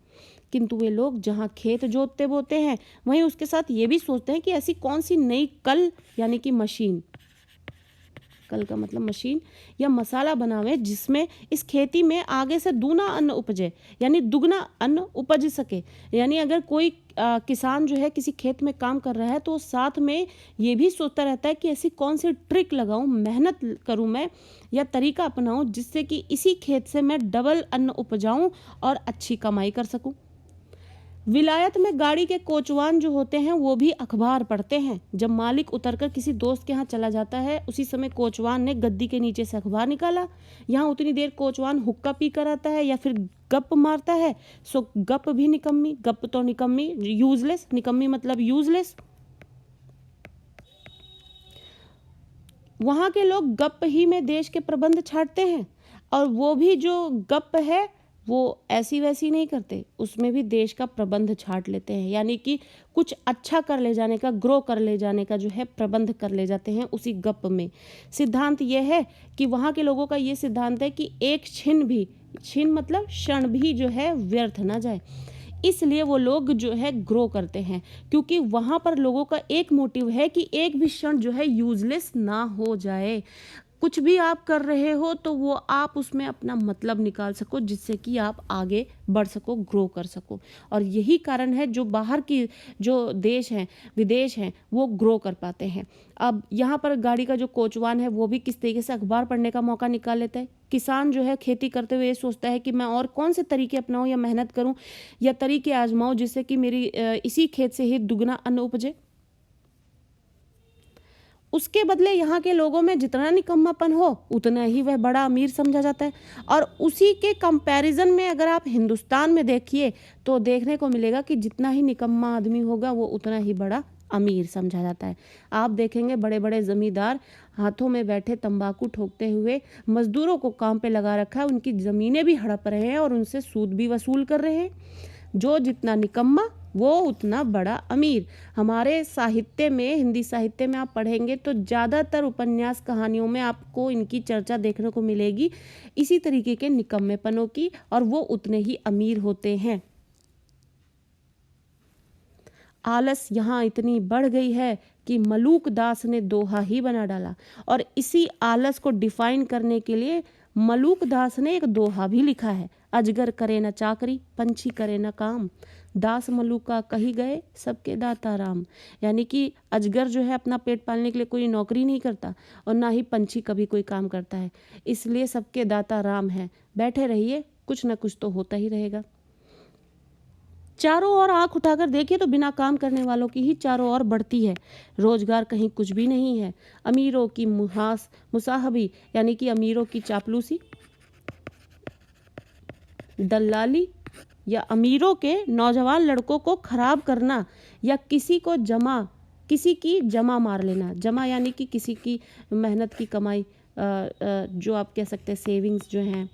किंतु वे लोग जहाँ खेत जोतते बोते हैं वहीं उसके साथ ये भी सोचते हैं कि ऐसी कौन सी नई कल, यानी कि मशीन, कल का मतलब मशीन, या मसाला बनावे जिसमें इस खेती में आगे से दूना अन्न उपजे, यानी दुगना अन्न उपज सके। यानी अगर कोई किसान जो है किसी खेत में काम कर रहा है तो साथ में ये भी सोचता रहता है कि ऐसी कौन सी ट्रिक लगाऊं, मेहनत करूं मैं, या तरीका अपनाऊं जिससे कि इसी खेत से मैं डबल अन्न उपजाऊं और अच्छी कमाई कर सकूं। विलायत में गाड़ी के कोचवान जो होते हैं वो भी अखबार पढ़ते हैं। जब मालिक उतरकर किसी दोस्त के यहाँ चला जाता है उसी समय कोचवान ने गद्दी के नीचे से अखबार निकाला। यहाँ उतनी देर कोचवान हुक्का पी कर आता है या फिर गप मारता है। सो गप भी निकम्मी, गप तो निकम्मी, यूजलेस, निकम्मी मतलब यूजलेस। वहाँ के लोग गप ही में देश के प्रबंध छाटते हैं, और वो भी जो गप है वो ऐसी वैसी नहीं करते, उसमें भी देश का प्रबंध छाट लेते हैं, यानी कि कुछ अच्छा कर ले जाने का, ग्रो कर ले जाने का जो है प्रबंध कर ले जाते हैं उसी गप में। सिद्धांत यह है कि वहाँ के लोगों का ये सिद्धांत है कि एक क्षण मतलब क्षण भी जो है व्यर्थ ना जाए, इसलिए वो लोग जो है ग्रो करते हैं, क्योंकि वहाँ पर लोगों का एक मोटिव है कि एक भी क्षण जो है यूजलेस ना हो जाए। कुछ भी आप कर रहे हो तो वो आप उसमें अपना मतलब निकाल सको जिससे कि आप आगे बढ़ सको, ग्रो कर सको। और यही कारण है जो बाहर की जो देश हैं, विदेश हैं, वो ग्रो कर पाते हैं। अब यहाँ पर गाड़ी का जो कोचवान है वो भी किस तरीके से अखबार पढ़ने का मौका निकाल लेता है। किसान जो है खेती करते हुए ये सोचता है कि मैं और कौन से तरीके अपनाऊं या मेहनत करूं या तरीके आजमाऊं जिससे कि मेरी इसी खेत से ही दुगना अन्न उपजे। उसके बदले यहाँ के लोगों में जितना निकम्मापन हो उतना ही वह बड़ा अमीर समझा जाता है। और उसी के कंपैरिजन में अगर आप हिंदुस्तान में देखिए तो देखने को मिलेगा कि जितना ही निकम्मा आदमी होगा वो उतना ही बड़ा अमीर समझा जाता है। आप देखेंगे बड़े बड़े जमींदार हाथों में बैठे तंबाकू ठोकते हुए मजदूरों को काम पे लगा रखा है, उनकी ज़मीनें भी हड़प रहे हैं और उनसे सूद भी वसूल कर रहे हैं। जो जितना निकम्मा वो उतना बड़ा अमीर। हमारे साहित्य में, हिंदी साहित्य में आप पढ़ेंगे तो ज़्यादातर उपन्यास कहानियों में आपको इनकी चर्चा देखने को मिलेगी इसी तरीके के निकम्मेपनों की, और वो उतने ही अमीर होते हैं। आलस यहाँ इतनी बढ़ गई है कि मलूक दास ने दोहा ही बना डाला, और इसी आलस को डिफाइन करने के लिए मलूक दास ने एक दोहा भी लिखा है। अजगर करे न चाकरी, पंछी करे न काम, दास मलूका कही गए सबके दाता राम। यानी कि अजगर जो है अपना पेट पालने के लिए कोई नौकरी नहीं करता और ना ही पंछी कभी कोई काम करता है, इसलिए सबके दाता राम है। बैठे रहिए, कुछ न कुछ तो होता ही रहेगा। चारों ओर आंख उठाकर देखिए तो बिना काम करने वालों की ही चारों ओर बढ़ती है। रोजगार कहीं कुछ भी नहीं है। अमीरों की मुसाहबी, यानी कि अमीरों की चापलूसी, दलाली, या अमीरों के नौजवान लड़कों को खराब करना या किसी की जमा मार लेना। जमा यानी कि किसी की मेहनत की कमाई, जो आप कह सकते हैं सेविंग्स जो हैं,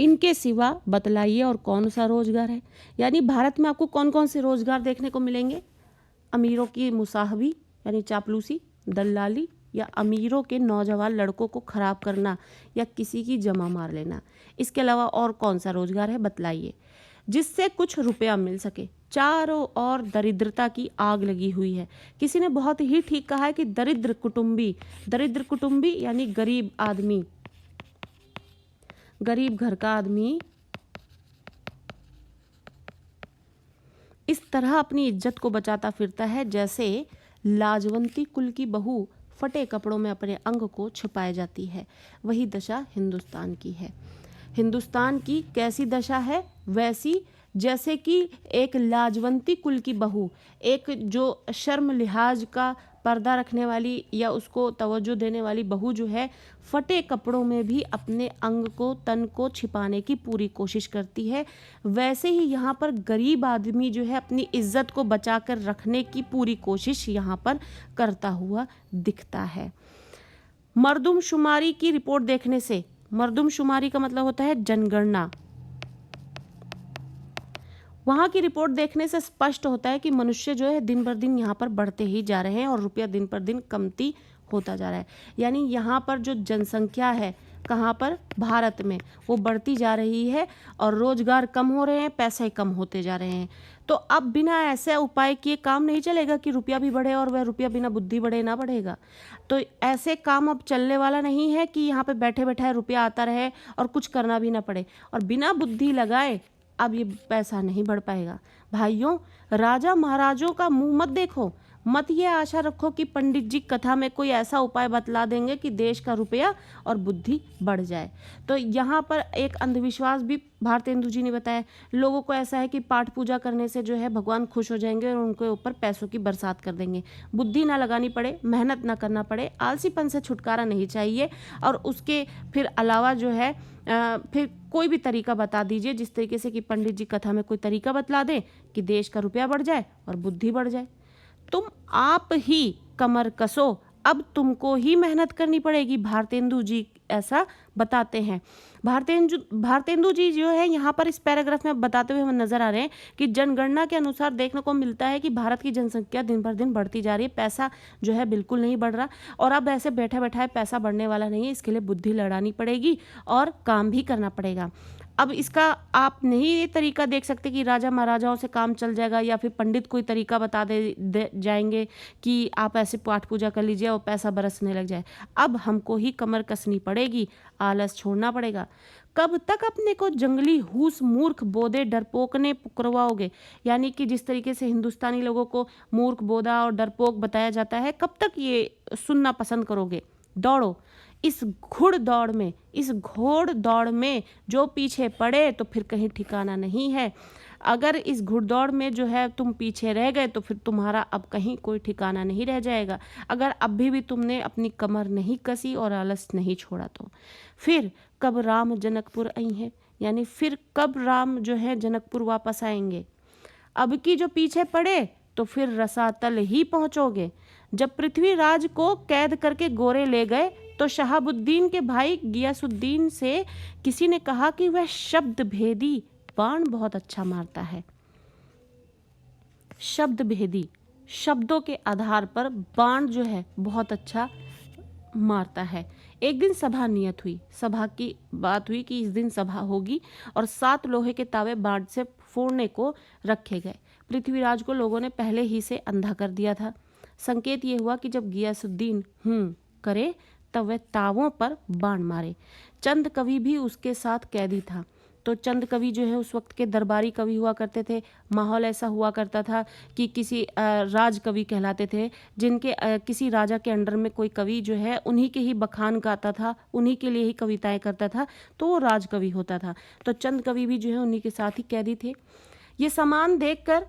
इनके सिवा बतलाइए और कौन सा रोजगार है। यानी भारत में आपको कौन कौन से रोजगार देखने को मिलेंगे? अमीरों की मुसाहबी यानी चापलूसी, दलाली, या अमीरों के नौजवान लड़कों को खराब करना या किसी की जमा मार लेना। इसके अलावा और कौन सा रोजगार है बतलाइए जिससे कुछ रुपया मिल सके। चारों ओर दरिद्रता की आग लगी हुई है। किसी ने बहुत ही ठीक कहा है कि दरिद्र कुटुंबी यानी गरीब आदमी, गरीब घर का आदमी इस तरह अपनी इज्जत को बचाता फिरता है जैसे लाजवंती कुल की बहू फटे कपड़ों में अपने अंग को छुपाए जाती है। वही दशा हिंदुस्तान की है। हिंदुस्तान की कैसी दशा है? वैसी जैसे कि एक लाजवंती कुल की बहू, एक जो शर्म लिहाज का पर्दा रखने वाली या उसको तवज्जो देने वाली बहू जो है, फटे कपड़ों में भी अपने अंग को, तन को छिपाने की पूरी कोशिश करती है। वैसे ही यहाँ पर गरीब आदमी जो है अपनी इज्जत को बचा कर रखने की पूरी कोशिश यहाँ पर करता हुआ दिखता है। मर्दमशुमारी की रिपोर्ट देखने से, मर्दमशुमारी का मतलब होता है जनगणना, वहाँ की रिपोर्ट देखने से स्पष्ट होता है कि मनुष्य जो है दिन बर दिन यहाँ पर बढ़ते ही जा रहे हैं और रुपया दिन पर दिन कमती होता जा रहा है। यानी यहाँ पर जो जनसंख्या है, कहाँ पर? भारत में, वो बढ़ती जा रही है और रोजगार कम हो रहे हैं, पैसे कम होते जा रहे हैं। तो अब बिना ऐसे उपाय किए काम नहीं चलेगा कि रुपया भी बढ़े और वह रुपया बिना बुद्धि बढ़े ना बढ़ेगा। तो ऐसे काम अब चलने वाला नहीं है कि यहाँ पे बैठे बैठे रुपया आता रहे और कुछ करना भी ना पड़े, और बिना बुद्धि लगाए अब ये पैसा नहीं बढ़ पाएगा। भाइयों, राजा महाराजों का मुंह मत देखो, मत ये आशा रखो कि पंडित जी कथा में कोई ऐसा उपाय बतला देंगे कि देश का रुपया और बुद्धि बढ़ जाए। तो यहाँ पर एक अंधविश्वास भी भारतेंदु जी ने बताया। लोगों को ऐसा है कि पाठ पूजा करने से जो है भगवान खुश हो जाएंगे और उनके ऊपर पैसों की बरसात कर देंगे। बुद्धि ना लगानी पड़े, मेहनत ना करना पड़े, आलसीपन से छुटकारा नहीं चाहिए। और उसके फिर अलावा जो है फिर कोई भी तरीका बता दीजिए, जिस तरीके से कि पंडित जी कथा में कोई तरीका बतला दें कि देश का रुपया बढ़ जाए और बुद्धि बढ़ जाए। तुम आप ही कमर कसो, अब तुमको ही मेहनत करनी पड़ेगी। भारतेंदु जी ऐसा बताते हैं। भारतेंदु जी जो है यहाँ पर इस पैराग्राफ में बताते हुए हमें नजर आ रहे हैं कि जनगणना के अनुसार देखने को मिलता है कि भारत की जनसंख्या दिन भर दिन बढ़ती जा रही है, पैसा जो है बिल्कुल नहीं बढ़ रहा। और अब ऐसे बैठा बैठा पैसा बढ़ने वाला नहीं है, इसके लिए बुद्धि लड़ानी पड़ेगी और काम भी करना पड़ेगा। अब इसका आप नहीं ये तरीका देख सकते कि राजा महाराजाओं से काम चल जाएगा या फिर पंडित कोई तरीका बता दे जाएंगे कि आप ऐसे पाठ पूजा कर लीजिए और पैसा बरसने लग जाए। अब हमको ही कमर कसनी पड़ेगी, आलस छोड़ना पड़ेगा। कब तक अपने को जंगली हूस, मूर्ख, बोधे, डरपोक ने पुकरवाओगे? यानी कि जिस तरीके से हिंदुस्तानी लोगों को मूर्ख, बोधा और डरपोक बताया जाता है, कब तक ये सुनना पसंद करोगे? दौड़ो इस घोड़ दौड़ में जो पीछे पड़े तो फिर कहीं ठिकाना नहीं है। अगर इस घुड़दौड़ में जो है तुम पीछे रह गए तो फिर तुम्हारा अब कहीं कोई ठिकाना नहीं रह जाएगा। अगर अभी भी तुमने अपनी कमर नहीं कसी और आलस नहीं छोड़ा तो फिर कब राम जनकपुर आई हैं, यानी फिर कब राम जो है जनकपुर वापस आएंगे। अब की जो पीछे पड़े तो फिर रसातल ही पहुंचोगे। जब पृथ्वीराज को कैद करके गोरे ले गए तो शहाबुद्दीन के भाई गियासुद्दीन से किसी ने कहा कि वह शब्द भेदी बाण बहुत अच्छा मारता है। शब्द भेदी, शब्दों के आधार पर बाण जो है बहुत अच्छा मारता है। एक दिन सभा नियत हुई, सभा की बात हुई कि इस दिन सभा होगी और 7 लोहे के तावे बाण से फोड़ने को रखे गए। पृथ्वीराज को लोगों ने पहले ही से अंधा कर दिया था। संकेत ये हुआ कि जब गियासुद्दीन करे तब वह तावों पर बाण मारे। चंद कवि भी उसके साथ कैदी था। तो चंद कवि जो है उस वक्त के दरबारी कवि हुआ करते थे। माहौल ऐसा हुआ करता था कि किसी राज कवि कहलाते थे, जिनके किसी राजा के अंडर में कोई कवि जो है उन्हीं के ही बखान गाता था, उन्हीं के लिए ही कविताएं करता था, तो वो राज कवि होता था। तो चंद कवि भी जो है उन्हीं के साथ ही कैदी थे। ये सामान देखकर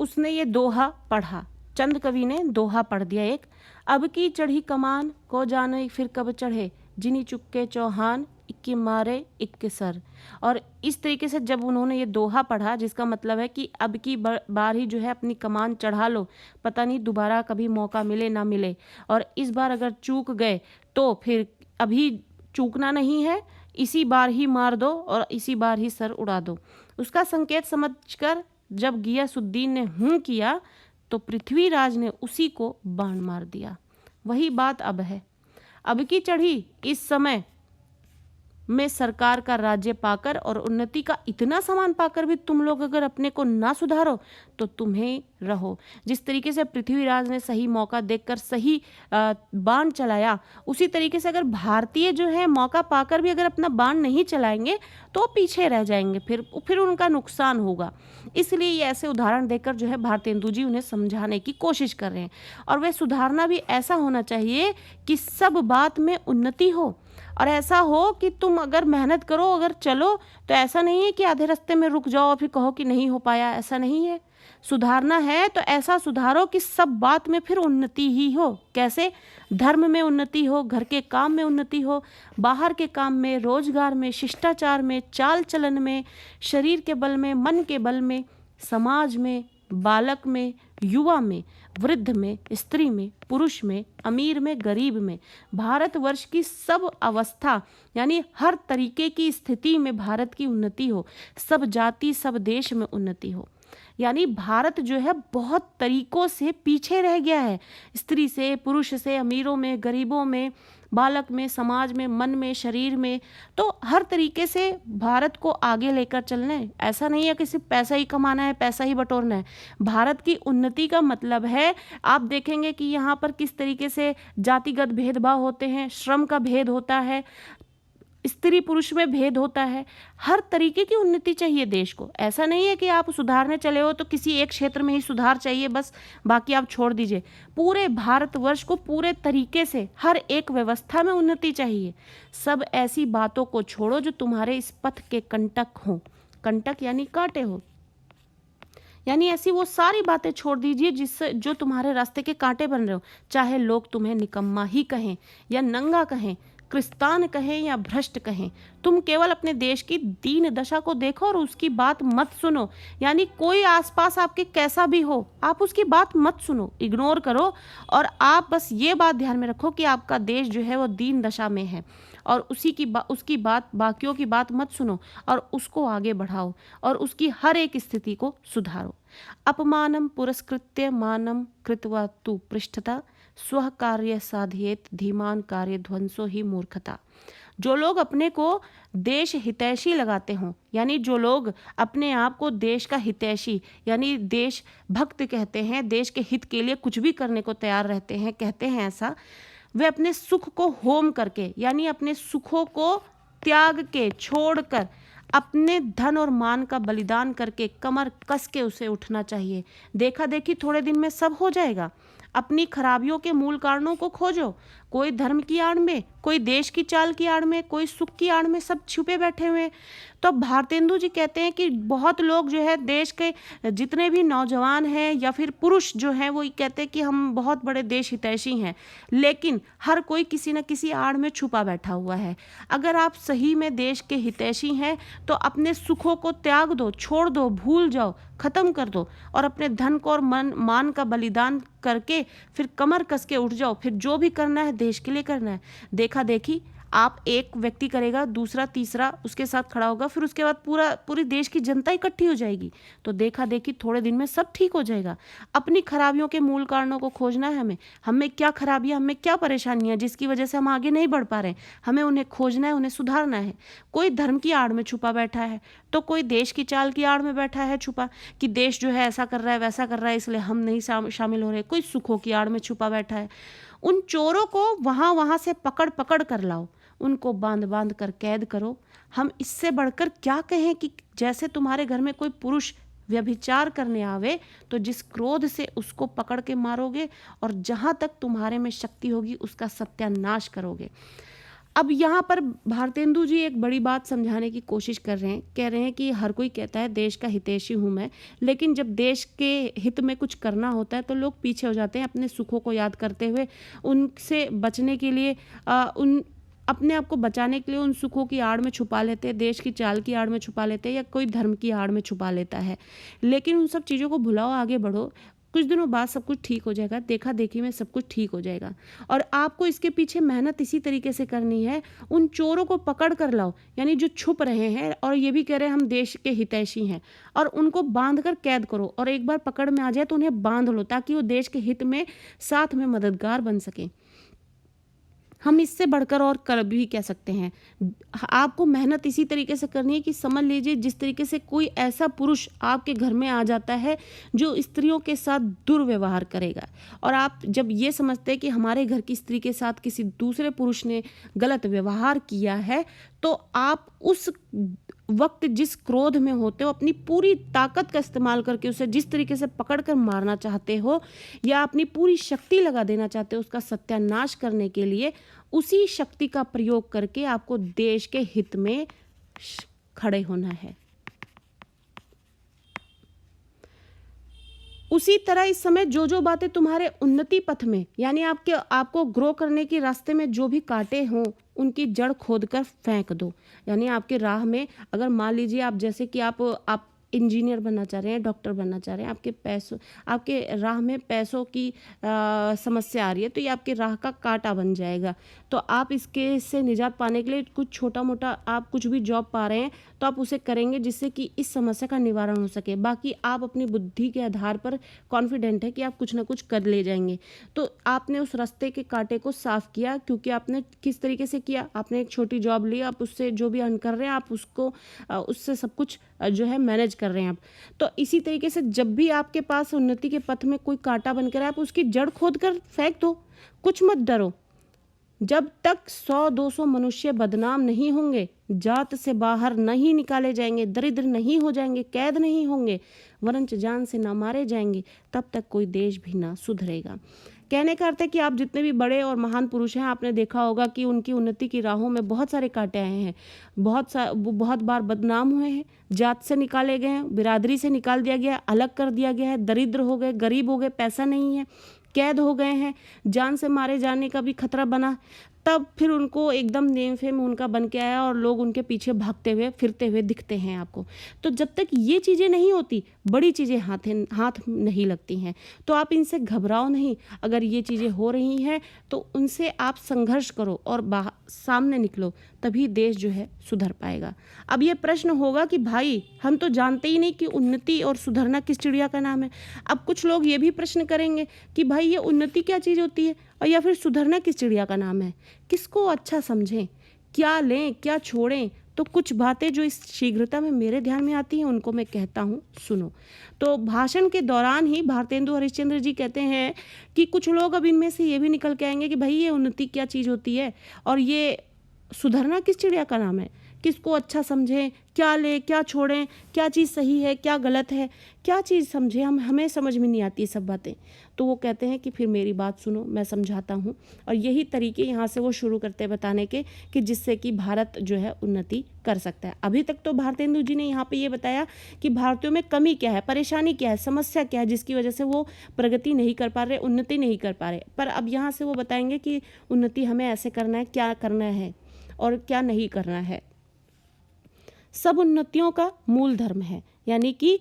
उसने ये दोहा पढ़ा। चंद कवि ने दोहा पढ़ दिया एक। अब की चढ़ी कमान को जाने फिर कब चढ़े, जिनी चुक्के चौहान इक्के मारे इक्के सर। और इस तरीके से जब उन्होंने ये दोहा पढ़ा, जिसका मतलब है कि अब की बार ही जो है अपनी कमान चढ़ा लो, पता नहीं दोबारा कभी मौका मिले ना मिले, और इस बार अगर चूक गए तो फिर अभी चूकना नहीं है, इसी बार ही मार दो और इसी बार ही सर उड़ा दो। उसका संकेत समझकर जब गियासुद्दीन ने हूँ किया तो पृथ्वीराज ने उसी को बाण मार दिया। वही बात अब है। अब की चढ़ी इस समय में सरकार का राज्य पाकर और उन्नति का इतना सामान पाकर भी तुम लोग अगर अपने को ना सुधारो तो तुम्हें रहो। जिस तरीके से पृथ्वीराज ने सही मौका देखकर सही बाण चलाया, उसी तरीके से अगर भारतीय जो है मौका पाकर भी अगर अपना बाण नहीं चलाएंगे तो पीछे रह जाएंगे, फिर उनका नुकसान होगा। इसलिए ये ऐसे उदाहरण देकर जो है भारतेंदु जी उन्हें समझाने की कोशिश कर रहे हैं। और वह सुधारना भी ऐसा होना चाहिए कि सब बात में उन्नति हो, और ऐसा हो कि तुम अगर मेहनत करो, अगर चलो, तो ऐसा नहीं है कि आधे रास्ते में रुक जाओ और फिर कहो कि नहीं हो पाया। ऐसा नहीं है। सुधारना है तो ऐसा सुधारो कि सब बात में फिर उन्नति ही हो। कैसे? धर्म में उन्नति हो, घर के काम में उन्नति हो, बाहर के काम में, रोजगार में, शिष्टाचार में, चाल चलन में, शरीर के बल में, मन के बल में, समाज में, बालक में, युवा में, वृद्ध में, स्त्री में, पुरुष में, अमीर में, गरीब में, भारतवर्ष की सब अवस्था यानी हर तरीके की स्थिति में भारत की उन्नति हो, सब जाति सब देश में उन्नति हो। यानी भारत जो है बहुत तरीकों से पीछे रह गया है, स्त्री से, पुरुष से, अमीरों में, गरीबों में, बालक में, समाज में, मन में, शरीर में। तो हर तरीके से भारत को आगे लेकर चलना है। ऐसा नहीं है कि सिर्फ पैसा ही कमाना है, पैसा ही बटोरना है। भारत की उन्नति का मतलब है, आप देखेंगे कि यहाँ पर किस तरीके से जातिगत भेदभाव होते हैं, श्रम का भेद होता है, स्त्री पुरुष में भेद होता है। हर तरीके की उन्नति चाहिए देश को। ऐसा नहीं है कि आप सुधारने चले हो तो किसी एक क्षेत्र में ही सुधार चाहिए बस, बाकी आप छोड़ दीजिए। पूरे भारतवर्ष को पूरे तरीके से हर एक व्यवस्था में उन्नति चाहिए। सब ऐसी बातों को छोड़ो जो तुम्हारे इस पथ के कंटक हो। कंटक यानी कांटे हो, यानी ऐसी वो सारी बातें छोड़ दीजिए जिससे जो तुम्हारे रास्ते के कांटे बन रहे हो। चाहे लोग तुम्हें निकम्मा ही कहें या नंगा कहें, क्रिस्तान कहें या भ्रष्ट कहें, तुम केवल अपने देश की दीन दशा को देखो और उसकी बात मत सुनो। यानी कोई आसपास आपके कैसा भी हो, आप उसकी बात मत सुनो, इग्नोर करो, और आप बस ये बात ध्यान में रखो कि आपका देश जो है वो दीन दशा में है, और उसकी बात, बाकियों की बात मत सुनो और उसको आगे बढ़ाओ और उसकी हर एक स्थिति को सुधारो। अपमानम पुरस्कृत्य मानम कृत्वा तु पृष्ठता स्व कार्य साधयेत धीमान कार्य ध्वंसो ही मूर्खता। जो लोग अपने को देश हितैषी लगाते हों, यानी जो लोग अपने आप को देश का हितैषी यानी देश भक्त कहते हैं, देश के हित के लिए कुछ भी करने को तैयार रहते हैं, कहते हैं ऐसा, वे अपने सुख को होम करके यानी अपने सुखों को त्याग के छोड़कर अपने धन और मान का बलिदान करके कमर कस के उसे उठना चाहिए। देखा देखी थोड़े दिन में सब हो जाएगा। अपनी खराबियों के मूल कारणों को खोजो। कोई धर्म की आड़ में, कोई देश की चाल की आड़ में, कोई सुख की आड़ में, सब छुपे बैठे हुए हैं। तो भारतेंदु जी कहते हैं कि बहुत लोग जो है देश के जितने भी नौजवान हैं या फिर पुरुष जो हैं वो कहते हैं कि हम बहुत बड़े देश हितैषी हैं, लेकिन हर कोई किसी न किसी आड़ में छुपा बैठा हुआ है। अगर आप सही में देश के हितैषी हैं तो अपने सुखों को त्याग दो, छोड़ दो, भूल जाओ, खत्म कर दो और अपने धन को और मान का बलिदान करके फिर कमर कस के उठ जाओ। फिर जो भी करना है देश के लिए करना है। देखा देखी आप एक व्यक्ति करेगा, दूसरा तीसरा उसके साथ खड़ा होगा, फिर उसके बाद पूरी देश की जनता इकट्ठी हो जाएगी। तो देखा देखी थोड़े दिन में सब ठीक हो जाएगा। अपनी खराबियों के मूल कारणों को खोजना है हमें क्या खराबियां, हमें क्या परेशानियां जिसकी वजह से हम आगे नहीं बढ़ पा रहे, हमें उन्हें खोजना है, उन्हें सुधारना है। कोई धर्म की आड़ में छुपा बैठा है तो कोई देश की चाल की आड़ में बैठा है छुपा कि देश जो है ऐसा कर रहा है वैसा कर रहा है इसलिए हम नहीं शामिल हो रहे। कोई सुखों की आड़ में छुपा बैठा है। उन चोरों को वहां से पकड़ कर लाओ, उनको बांध कर कैद करो। हम इससे बढ़कर क्या कहें कि जैसे तुम्हारे घर में कोई पुरुष व्यभिचार करने आवे तो जिस क्रोध से उसको पकड़ के मारोगे और जहां तक तुम्हारे में शक्ति होगी उसका सत्यानाश करोगे। अब यहाँ पर भारतेंदु जी एक बड़ी बात समझाने की कोशिश कर रहे हैं। कह रहे हैं कि हर कोई कहता है देश का हितैषी हूँ मैं, लेकिन जब देश के हित में कुछ करना होता है तो लोग पीछे हो जाते हैं अपने सुखों को याद करते हुए। उनसे बचने के लिए अपने आप को बचाने के लिए उन सुखों की आड़ में छुपा लेते हैं, देश की चाल की आड़ में छुपा लेते हैं, या कोई धर्म की आड़ में छुपा लेता है। लेकिन उन सब चीज़ों को भुलाओ, आगे बढ़ो, कुछ दिनों बाद सब कुछ ठीक हो जाएगा, देखा देखी में सब कुछ ठीक हो जाएगा। और आपको इसके पीछे मेहनत इसी तरीके से करनी है, उन चोरों को पकड़ कर लाओ, यानी जो छुप रहे हैं और ये भी कह रहे हैं हम देश के हितैषी हैं, और उनको बांध कर कैद करो, और एक बार पकड़ में आ जाए तो उन्हें बांध लो, ताकि वो देश के हित में साथ में मददगार बन सके। हम इससे बढ़कर और कर भी कह सकते हैं। आपको मेहनत इसी तरीके से करनी है कि समझ लीजिए, जिस तरीके से कोई ऐसा पुरुष आपके घर में आ जाता है जो स्त्रियों के साथ दुर्व्यवहार करेगा, और आप जब ये समझते हैं कि हमारे घर की स्त्री के साथ किसी दूसरे पुरुष ने गलत व्यवहार किया है, तो आप उस वक्त जिस क्रोध में होते हो अपनी पूरी ताकत का इस्तेमाल करके उसे जिस तरीके से पकड़ कर मारना चाहते हो, या अपनी पूरी शक्ति लगा देना चाहते हो उसका सत्यानाश करने के लिए, उसी शक्ति का प्रयोग करके आपको देश के हित में खड़े होना है। उसी तरह इस समय जो जो बातें तुम्हारे उन्नति पथ में, यानी आपको ग्रो करने के रास्ते में जो भी कांटे हों, उनकी जड़ खोद कर फेंक दो। यानी आपके राह में, अगर मान लीजिए आप जैसे कि आप इंजीनियर बनना चाह रहे हैं, डॉक्टर बनना चाह रहे हैं, आपके राह में पैसों की समस्या आ रही है, तो ये आपके राह का कांटा बन जाएगा। तो आप से निजात पाने के लिए कुछ छोटा मोटा आप कुछ भी जॉब पा रहे हैं तो आप उसे करेंगे, जिससे कि इस समस्या का निवारण हो सके। बाकी आप अपनी बुद्धि के आधार पर कॉन्फिडेंट है कि आप कुछ ना कुछ कर ले जाएंगे। तो आपने उस रास्ते के कांटे को साफ किया, क्योंकि आपने किस तरीके से किया, आपने एक छोटी जॉब ली, आप उससे जो भी अर्न कर रहे हैं आप उससे सब कुछ जो है मैनेज कर रहे हैं आप। तो इसी तरीके से जब भी आपके पास उन्नति के पथ में कोई कांटा बनकर आए, आप उसकी जड़ खोद कर फेंक दो, कुछ मत डरो। जब तक 100-200 मनुष्य बदनाम नहीं होंगे, जात से बाहर नहीं निकाले जाएंगे, दरिद्र नहीं हो जाएंगे, कैद नहीं होंगे, वरंच जान से ना मारे जाएंगे, तब तक कोई देश भी ना सुधरेगा। कहने का अर्थ है कि आप जितने भी बड़े और महान पुरुष हैं, आपने देखा होगा कि उनकी उन्नति की राहों में बहुत सारे कांटे आए हैं, बहुत बार बदनाम हुए हैं, जात से निकाले गए हैं, बिरादरी से निकाल दिया गया, अलग कर दिया गया है, दरिद्र हो गए, गरीब हो गए, पैसा नहीं है, कैद हो गए हैं, जान से मारे जाने का भी खतरा बना। तब फिर उनको एकदम नेम फेम उनका बन के आया और लोग उनके पीछे भागते हुए फिरते हुए दिखते हैं आपको। तो जब तक ये चीज़ें नहीं होती, बड़ी चीज़ें हाथ नहीं लगती हैं। तो आप इनसे घबराओ नहीं। अगर ये चीज़ें हो रही हैं तो उनसे आप संघर्ष करो और सामने निकलो, तभी देश जो है सुधर पाएगा। अब ये प्रश्न होगा कि भाई हम तो जानते ही नहीं कि उन्नति और सुधरना किस चिड़िया का नाम है। अब कुछ लोग ये भी प्रश्न करेंगे कि भाई ये उन्नति क्या चीज़ होती है, और या फिर सुधरना किस चिड़िया का नाम है। किसको अच्छा समझें, क्या लें क्या छोड़ें। तो कुछ बातें जो इस शीघ्रता में मेरे ध्यान में आती हैं उनको मैं कहता हूँ, सुनो। तो भाषण के दौरान ही भारतेंदु हरिश्चंद्र जी कहते हैं कि कुछ लोग अब इनमें से ये भी निकल के आएंगे कि भाई ये उन्नति क्या चीज़ होती है, और ये सुधरना किस चिड़िया का नाम है। किसको अच्छा समझें, क्या लें क्या छोड़ें, क्या चीज़ सही है क्या गलत है, क्या चीज़ समझें, हमें समझ में नहीं आती ये सब बातें। तो वो कहते हैं कि फिर मेरी बात सुनो, मैं समझाता हूँ। और यही तरीके यहाँ से वो शुरू करते हैं बताने के, कि जिससे कि भारत जो है उन्नति कर सकता है। अभी तक तो भारतेंदु जी ने यहाँ पे ये बताया कि भारतीयों में कमी क्या है, परेशानी क्या है, समस्या क्या है, जिसकी वजह से वो प्रगति नहीं कर पा रहे, उन्नति नहीं कर पा रहे। पर अब यहाँ से वो बताएंगे कि उन्नति हमें ऐसे करना है, क्या करना है और क्या नहीं करना है। सब उन्नतियों का मूल धर्म है, यानी कि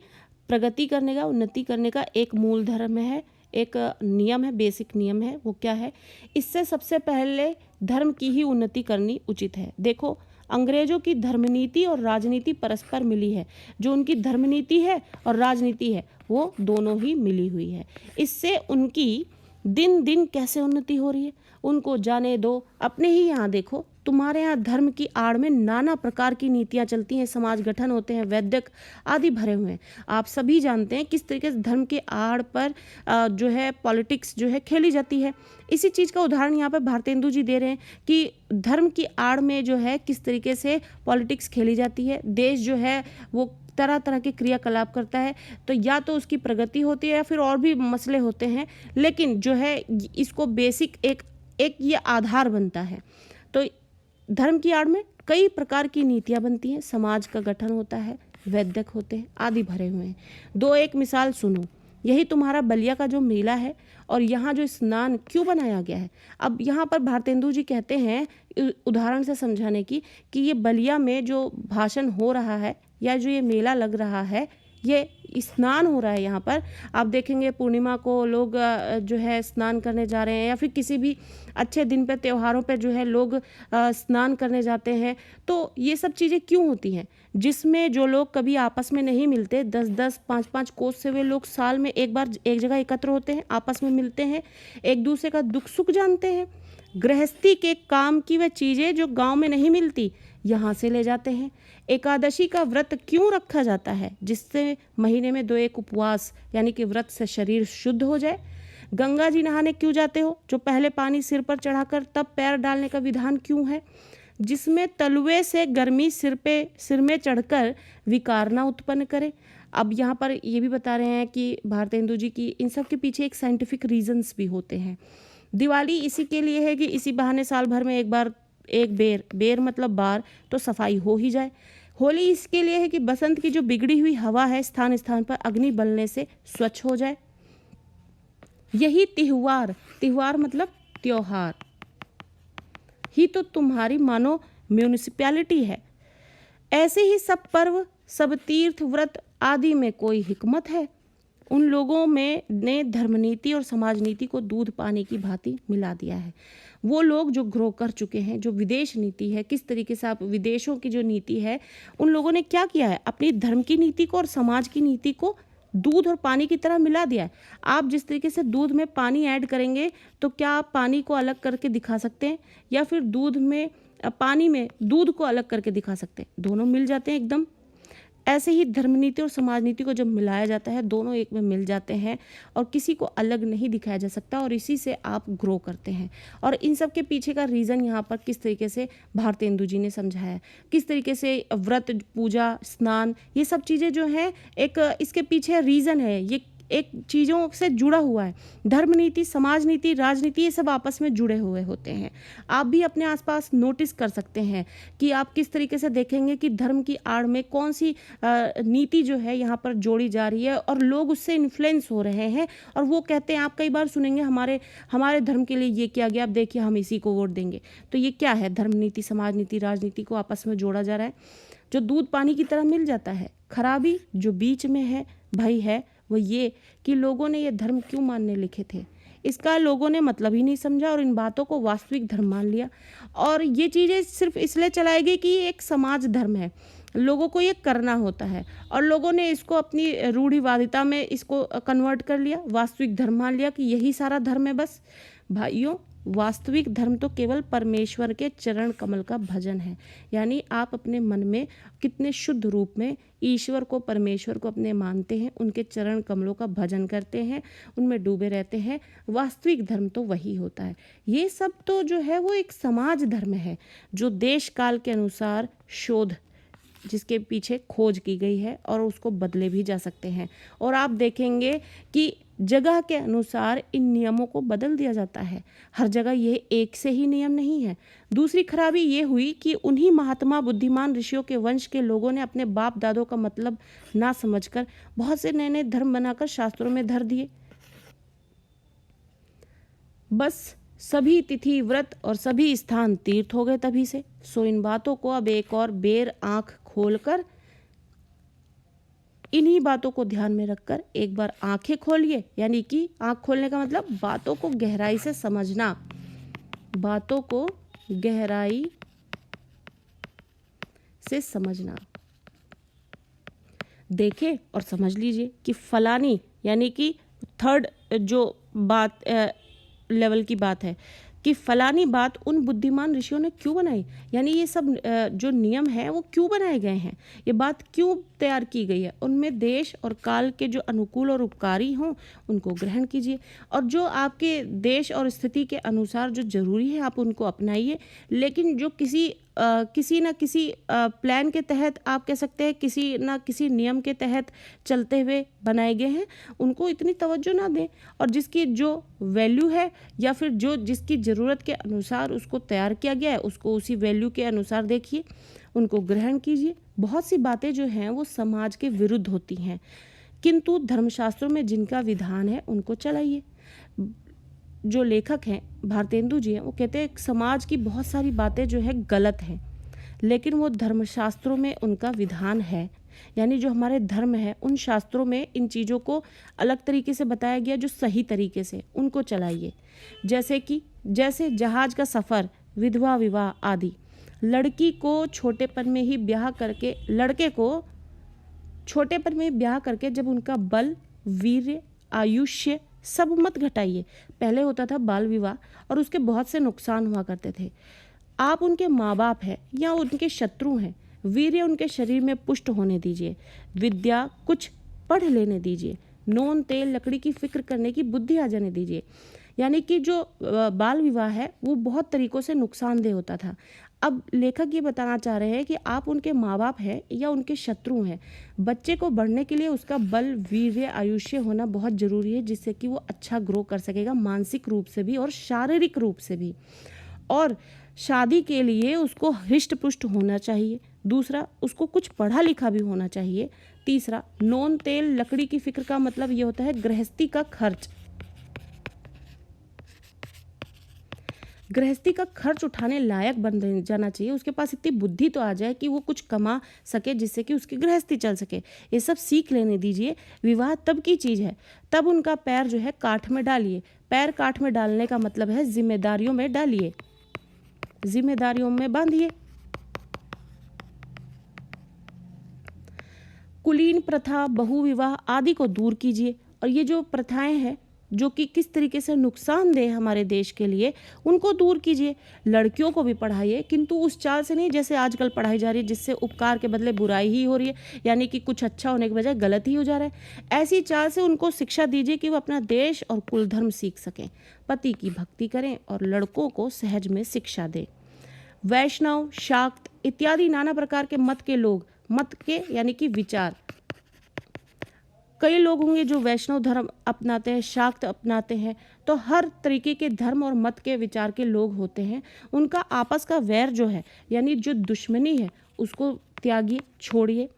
प्रगति करने का, उन्नति करने का एक मूल धर्म है, एक नियम है, बेसिक नियम है। वो क्या है? इससे सबसे पहले धर्म की ही उन्नति करनी उचित है। देखो, अंग्रेजों की धर्मनीति और राजनीति परस्पर मिली है। जो उनकी धर्मनीति है और राजनीति है वो दोनों ही मिली हुई है। इससे उनकी दिन दिन कैसे उन्नति हो रही है उनको जाने दो। अपने ही यहाँ देखो, तुम्हारे यहाँ धर्म की आड़ में नाना प्रकार की नीतियाँ चलती हैं, समाज गठन होते हैं, वैदिक आदि भरे हुए हैं। आप सभी जानते हैं किस तरीके से धर्म के आड़ पर जो है पॉलिटिक्स जो है खेली जाती है। इसी चीज़ का उदाहरण यहाँ पर भारतेंदु जी दे रहे हैं कि धर्म की आड़ में जो है किस तरीके से पॉलिटिक्स खेली जाती है। देश जो है वो तरह तरह के क्रियाकलाप करता है, तो या तो उसकी प्रगति होती है या फिर और भी मसले होते हैं, लेकिन जो है इसको बेसिक एक ये आधार बनता है। तो धर्म की आड़ में कई प्रकार की नीतियाँ बनती हैं, समाज का गठन होता है, वैदिक होते हैं, आदि भरे हुए हैं। एक मिसाल सुनो। यही तुम्हारा बलिया का जो मेला है और यहाँ जो स्नान क्यों बनाया गया है। अब यहाँ पर भारतेंदु जी कहते हैं उदाहरण से समझाने की कि ये बलिया में जो भाषण हो रहा है या जो ये मेला लग रहा है, ये स्नान हो रहा है। यहाँ पर आप देखेंगे पूर्णिमा को लोग जो है स्नान करने जा रहे हैं, या फिर किसी भी अच्छे दिन पे त्योहारों पे जो है लोग स्नान करने जाते हैं। तो ये सब चीज़ें क्यों होती हैं, जिसमें जो लोग कभी आपस में नहीं मिलते, 10-10 5-5 कोस से वे लोग साल में एक बार एक जगह एकत्र होते हैं, आपस में मिलते हैं, एक दूसरे का दुख सुख जानते हैं। गृहस्थी के काम की वह चीज़ें जो गांव में नहीं मिलती यहाँ से ले जाते हैं। एकादशी का व्रत क्यों रखा जाता है, जिससे महीने में 2-1 उपवास यानी कि व्रत से शरीर शुद्ध हो जाए। गंगा जी नहाने क्यों जाते हो, जो पहले पानी सिर पर चढ़ाकर तब पैर डालने का विधान क्यों है, जिसमें तलुए से गर्मी सिर में चढ़कर विकार ना उत्पन्न करे। अब यहाँ पर ये भी बता रहे हैं कि भारतेंदु जी की इन सब के पीछे एक साइंटिफिक रीजंस भी होते हैं। दिवाली इसी के लिए है कि इसी बहाने साल भर में एक बेर मतलब बार तो सफाई हो ही जाए। होली इसके लिए है कि बसंत की जो बिगड़ी हुई हवा है स्थान स्थान पर अग्नि बलने से स्वच्छ हो जाए। यही त्योहार मतलब त्योहार ही तो तुम्हारी मानो म्यूनिसिपैलिटी है। ऐसे ही सब पर्व, सब तीर्थ व्रत आदि में कोई हिकमत है। उन लोगों में ने धर्मनीति और समाज नीति को दूध पानी की भांति मिला दिया है। वो लोग जो ग्रो कर चुके हैं, जो विदेश नीति है, किस तरीके से आप विदेशों की जो नीति है, उन लोगों ने क्या किया है, अपनी धर्म की नीति को और समाज की नीति को दूध और पानी की तरह मिला दिया है। आप जिस तरीके से दूध में पानी ऐड करेंगे तो क्या आप पानी को अलग करके दिखा सकते हैं, या फिर पानी में दूध को अलग करके दिखा सकते हैं, दोनों मिल जाते हैं एकदम। ऐसे ही धर्मनीति और समाज नीति को जब मिलाया जाता है, दोनों एक में मिल जाते हैं और किसी को अलग नहीं दिखाया जा सकता, और इसी से आप ग्रो करते हैं। और इन सब के पीछे का रीज़न यहाँ पर किस तरीके से भारतेंदु जी ने समझाया, किस तरीके से व्रत, पूजा, स्नान, ये सब चीज़ें जो हैं एक इसके पीछे रीज़न है, ये एक चीज़ों से जुड़ा हुआ है। धर्म नीति, समाज नीति, राजनीति, ये सब आपस में जुड़े हुए होते हैं। आप भी अपने आसपास नोटिस कर सकते हैं कि आप किस तरीके से देखेंगे कि धर्म की आड़ में कौन सी नीति जो है यहाँ पर जोड़ी जा रही है और लोग उससे इन्फ्लुएंस हो रहे हैं, और वो कहते हैं, आप कई बार सुनेंगे हमारे धर्म के लिए ये किया गया, अब देखिए हम इसी को वोट देंगे। तो ये क्या है, धर्म नीति, समाज नीति, राजनीति को आपस में जोड़ा जा रहा है, जो दूध पानी की तरह मिल जाता है। खराबी जो बीच में है भाई है वो ये कि लोगों ने ये धर्म क्यों मानने लिखे थे, इसका लोगों ने मतलब ही नहीं समझा और इन बातों को वास्तविक धर्म मान लिया। और ये चीज़ें सिर्फ इसलिए चलाई गई कि ये एक समाज धर्म है, लोगों को ये करना होता है, और लोगों ने इसको अपनी रूढ़िवादिता में इसको कन्वर्ट कर लिया, वास्तविक धर्म मान लिया कि यही सारा धर्म है। बस भाइयों, वास्तविक धर्म तो केवल परमेश्वर के चरण कमल का भजन है। यानी आप अपने मन में कितने शुद्ध रूप में ईश्वर को, परमेश्वर को अपने मानते हैं, उनके चरण कमलों का भजन करते हैं, उनमें डूबे रहते हैं। वास्तविक धर्म तो वही होता है। ये सब तो जो है वो एक समाज धर्म है, जो देश काल के अनुसार शोध, जिसके पीछे खोज की गई है, और उसको बदले भी जा सकते हैं। और आप देखेंगे कि जगह के अनुसार इन नियमों को बदल दिया जाता है, हर जगह ये एक से ही नियम नहीं है। दूसरी खराबी ये हुई कि उन्हीं महात्मा बुद्धिमान ऋषियों के वंश के लोगों ने अपने बाप दादों का मतलब ना समझकर बहुत से नए नए धर्म बनाकर शास्त्रों में धर दिए। बस सभी तिथि, व्रत और सभी स्थान तीर्थ हो गए तभी से। सो इन बातों को अब एक और बेर आंख खोलकर, इन्हीं बातों को ध्यान में रखकर एक बार आंखें खोलिए। यानी कि आंख खोलने का मतलब बातों को गहराई से समझना, बातों को गहराई से समझना। देखिए और समझ लीजिए कि फलानी, यानी कि थर्ड जो बात लेवल की बात है कि फलानी बात उन बुद्धिमान ऋषियों ने क्यों बनाई, यानी ये सब जो नियम हैं वो क्यों बनाए गए हैं, ये बात क्यों तैयार की गई है, उनमें देश और काल के जो अनुकूल और उपकारी हों उनको ग्रहण कीजिए, और जो आपके देश और स्थिति के अनुसार जो जरूरी है आप उनको अपनाइए। लेकिन जो किसी न किसी प्लान के तहत, आप कह सकते हैं किसी न किसी नियम के तहत चलते हुए बनाए गए हैं, उनको इतनी तवज्जो ना दें, और जिसकी जो वैल्यू है या फिर जो जिसकी ज़रूरत के अनुसार उसको तैयार किया गया है उसको उसी वैल्यू के अनुसार देखिए, उनको ग्रहण कीजिए। बहुत सी बातें जो हैं वो समाज के विरुद्ध होती हैं, किंतु धर्मशास्त्रों में जिनका विधान है उनको चलाइए। जो लेखक हैं भारतेंदु जी हैं, वो कहते हैं समाज की बहुत सारी बातें जो है गलत हैं, लेकिन वो धर्मशास्त्रों में उनका विधान है, यानी जो हमारे धर्म है उन शास्त्रों में इन चीज़ों को अलग तरीके से बताया गया जो सही तरीके से, उनको चलाइए। जैसे जहाज का सफ़र, विधवा विवाह आदि। लड़की को छोटेपन में ही ब्याह करके, लड़के को छोटेपन में ब्याह करके जब उनका बल, वीर्य, आयुष्य सब मत घटाइए। पहले होता था बाल विवाह और उसके बहुत से नुकसान हुआ करते थे। आप उनके माँ बाप हैं या उनके शत्रु हैं, वीर्य उनके शरीर में पुष्ट होने दीजिए, विद्या कुछ पढ़ लेने दीजिए, नून तेल लकड़ी की फिक्र करने की बुद्धि आ जाने दीजिए। यानी कि जो बाल विवाह है वो बहुत तरीक़ों से नुकसानदेह होता था। अब लेखक ये बताना चाह रहे हैं कि आप उनके माँ बाप हैं या उनके शत्रु हैं, बच्चे को बढ़ने के लिए उसका बल, वीर्य, आयुष्य होना बहुत ज़रूरी है, जिससे कि वो अच्छा ग्रो कर सकेगा मानसिक रूप से भी और शारीरिक रूप से भी। और शादी के लिए उसको हृष्ट पुष्ट होना चाहिए। दूसरा, उसको कुछ पढ़ा लिखा भी होना चाहिए। तीसरा, नून तेल लकड़ी की फिक्र का मतलब ये होता है गृहस्थी का खर्च। गृहस्थी का खर्च उठाने लायक बन जाना चाहिए। उसके पास इतनी बुद्धि तो आ जाए कि वो कुछ कमा सके जिससे कि उसकी गृहस्थी चल सके। ये सब सीख लेने दीजिए। विवाह तब की चीज़ है, तब उनका पैर जो है काठ में डालिए। पैर काठ में डालने का मतलब है जिम्मेदारियों में डालिए, जिम्मेदारियों में बांधिए। कुलीन प्रथा, बहुविवाह आदि को दूर कीजिए। और ये जो प्रथाएं हैं जो कि किस तरीके से नुकसानदेह हमारे देश के लिए, उनको दूर कीजिए। लड़कियों को भी पढ़ाइए, किंतु उस चाल से नहीं जैसे आजकल पढ़ाई जा रही है, जिससे उपकार के बदले बुराई ही हो रही है, यानी कि कुछ अच्छा होने के बजाय गलत ही हो जा रहा है। ऐसी चाल से उनको शिक्षा दीजिए कि वो अपना देश और कुल धर्म सीख सकें। पति की भक्ति करें और लड़कों को सहज में शिक्षा दें। वैष्णव, शाक्त इत्यादि नाना प्रकार के मत के लोग, मत के यानी कि विचार, कई लोग होंगे जो वैष्णव धर्म अपनाते हैं, शाक्त अपनाते हैं, तो हर तरीके के धर्म और मत के विचार के लोग होते हैं। उनका आपस का वैर जो है, यानी जो दुश्मनी है, उसको त्यागिए, छोड़िए।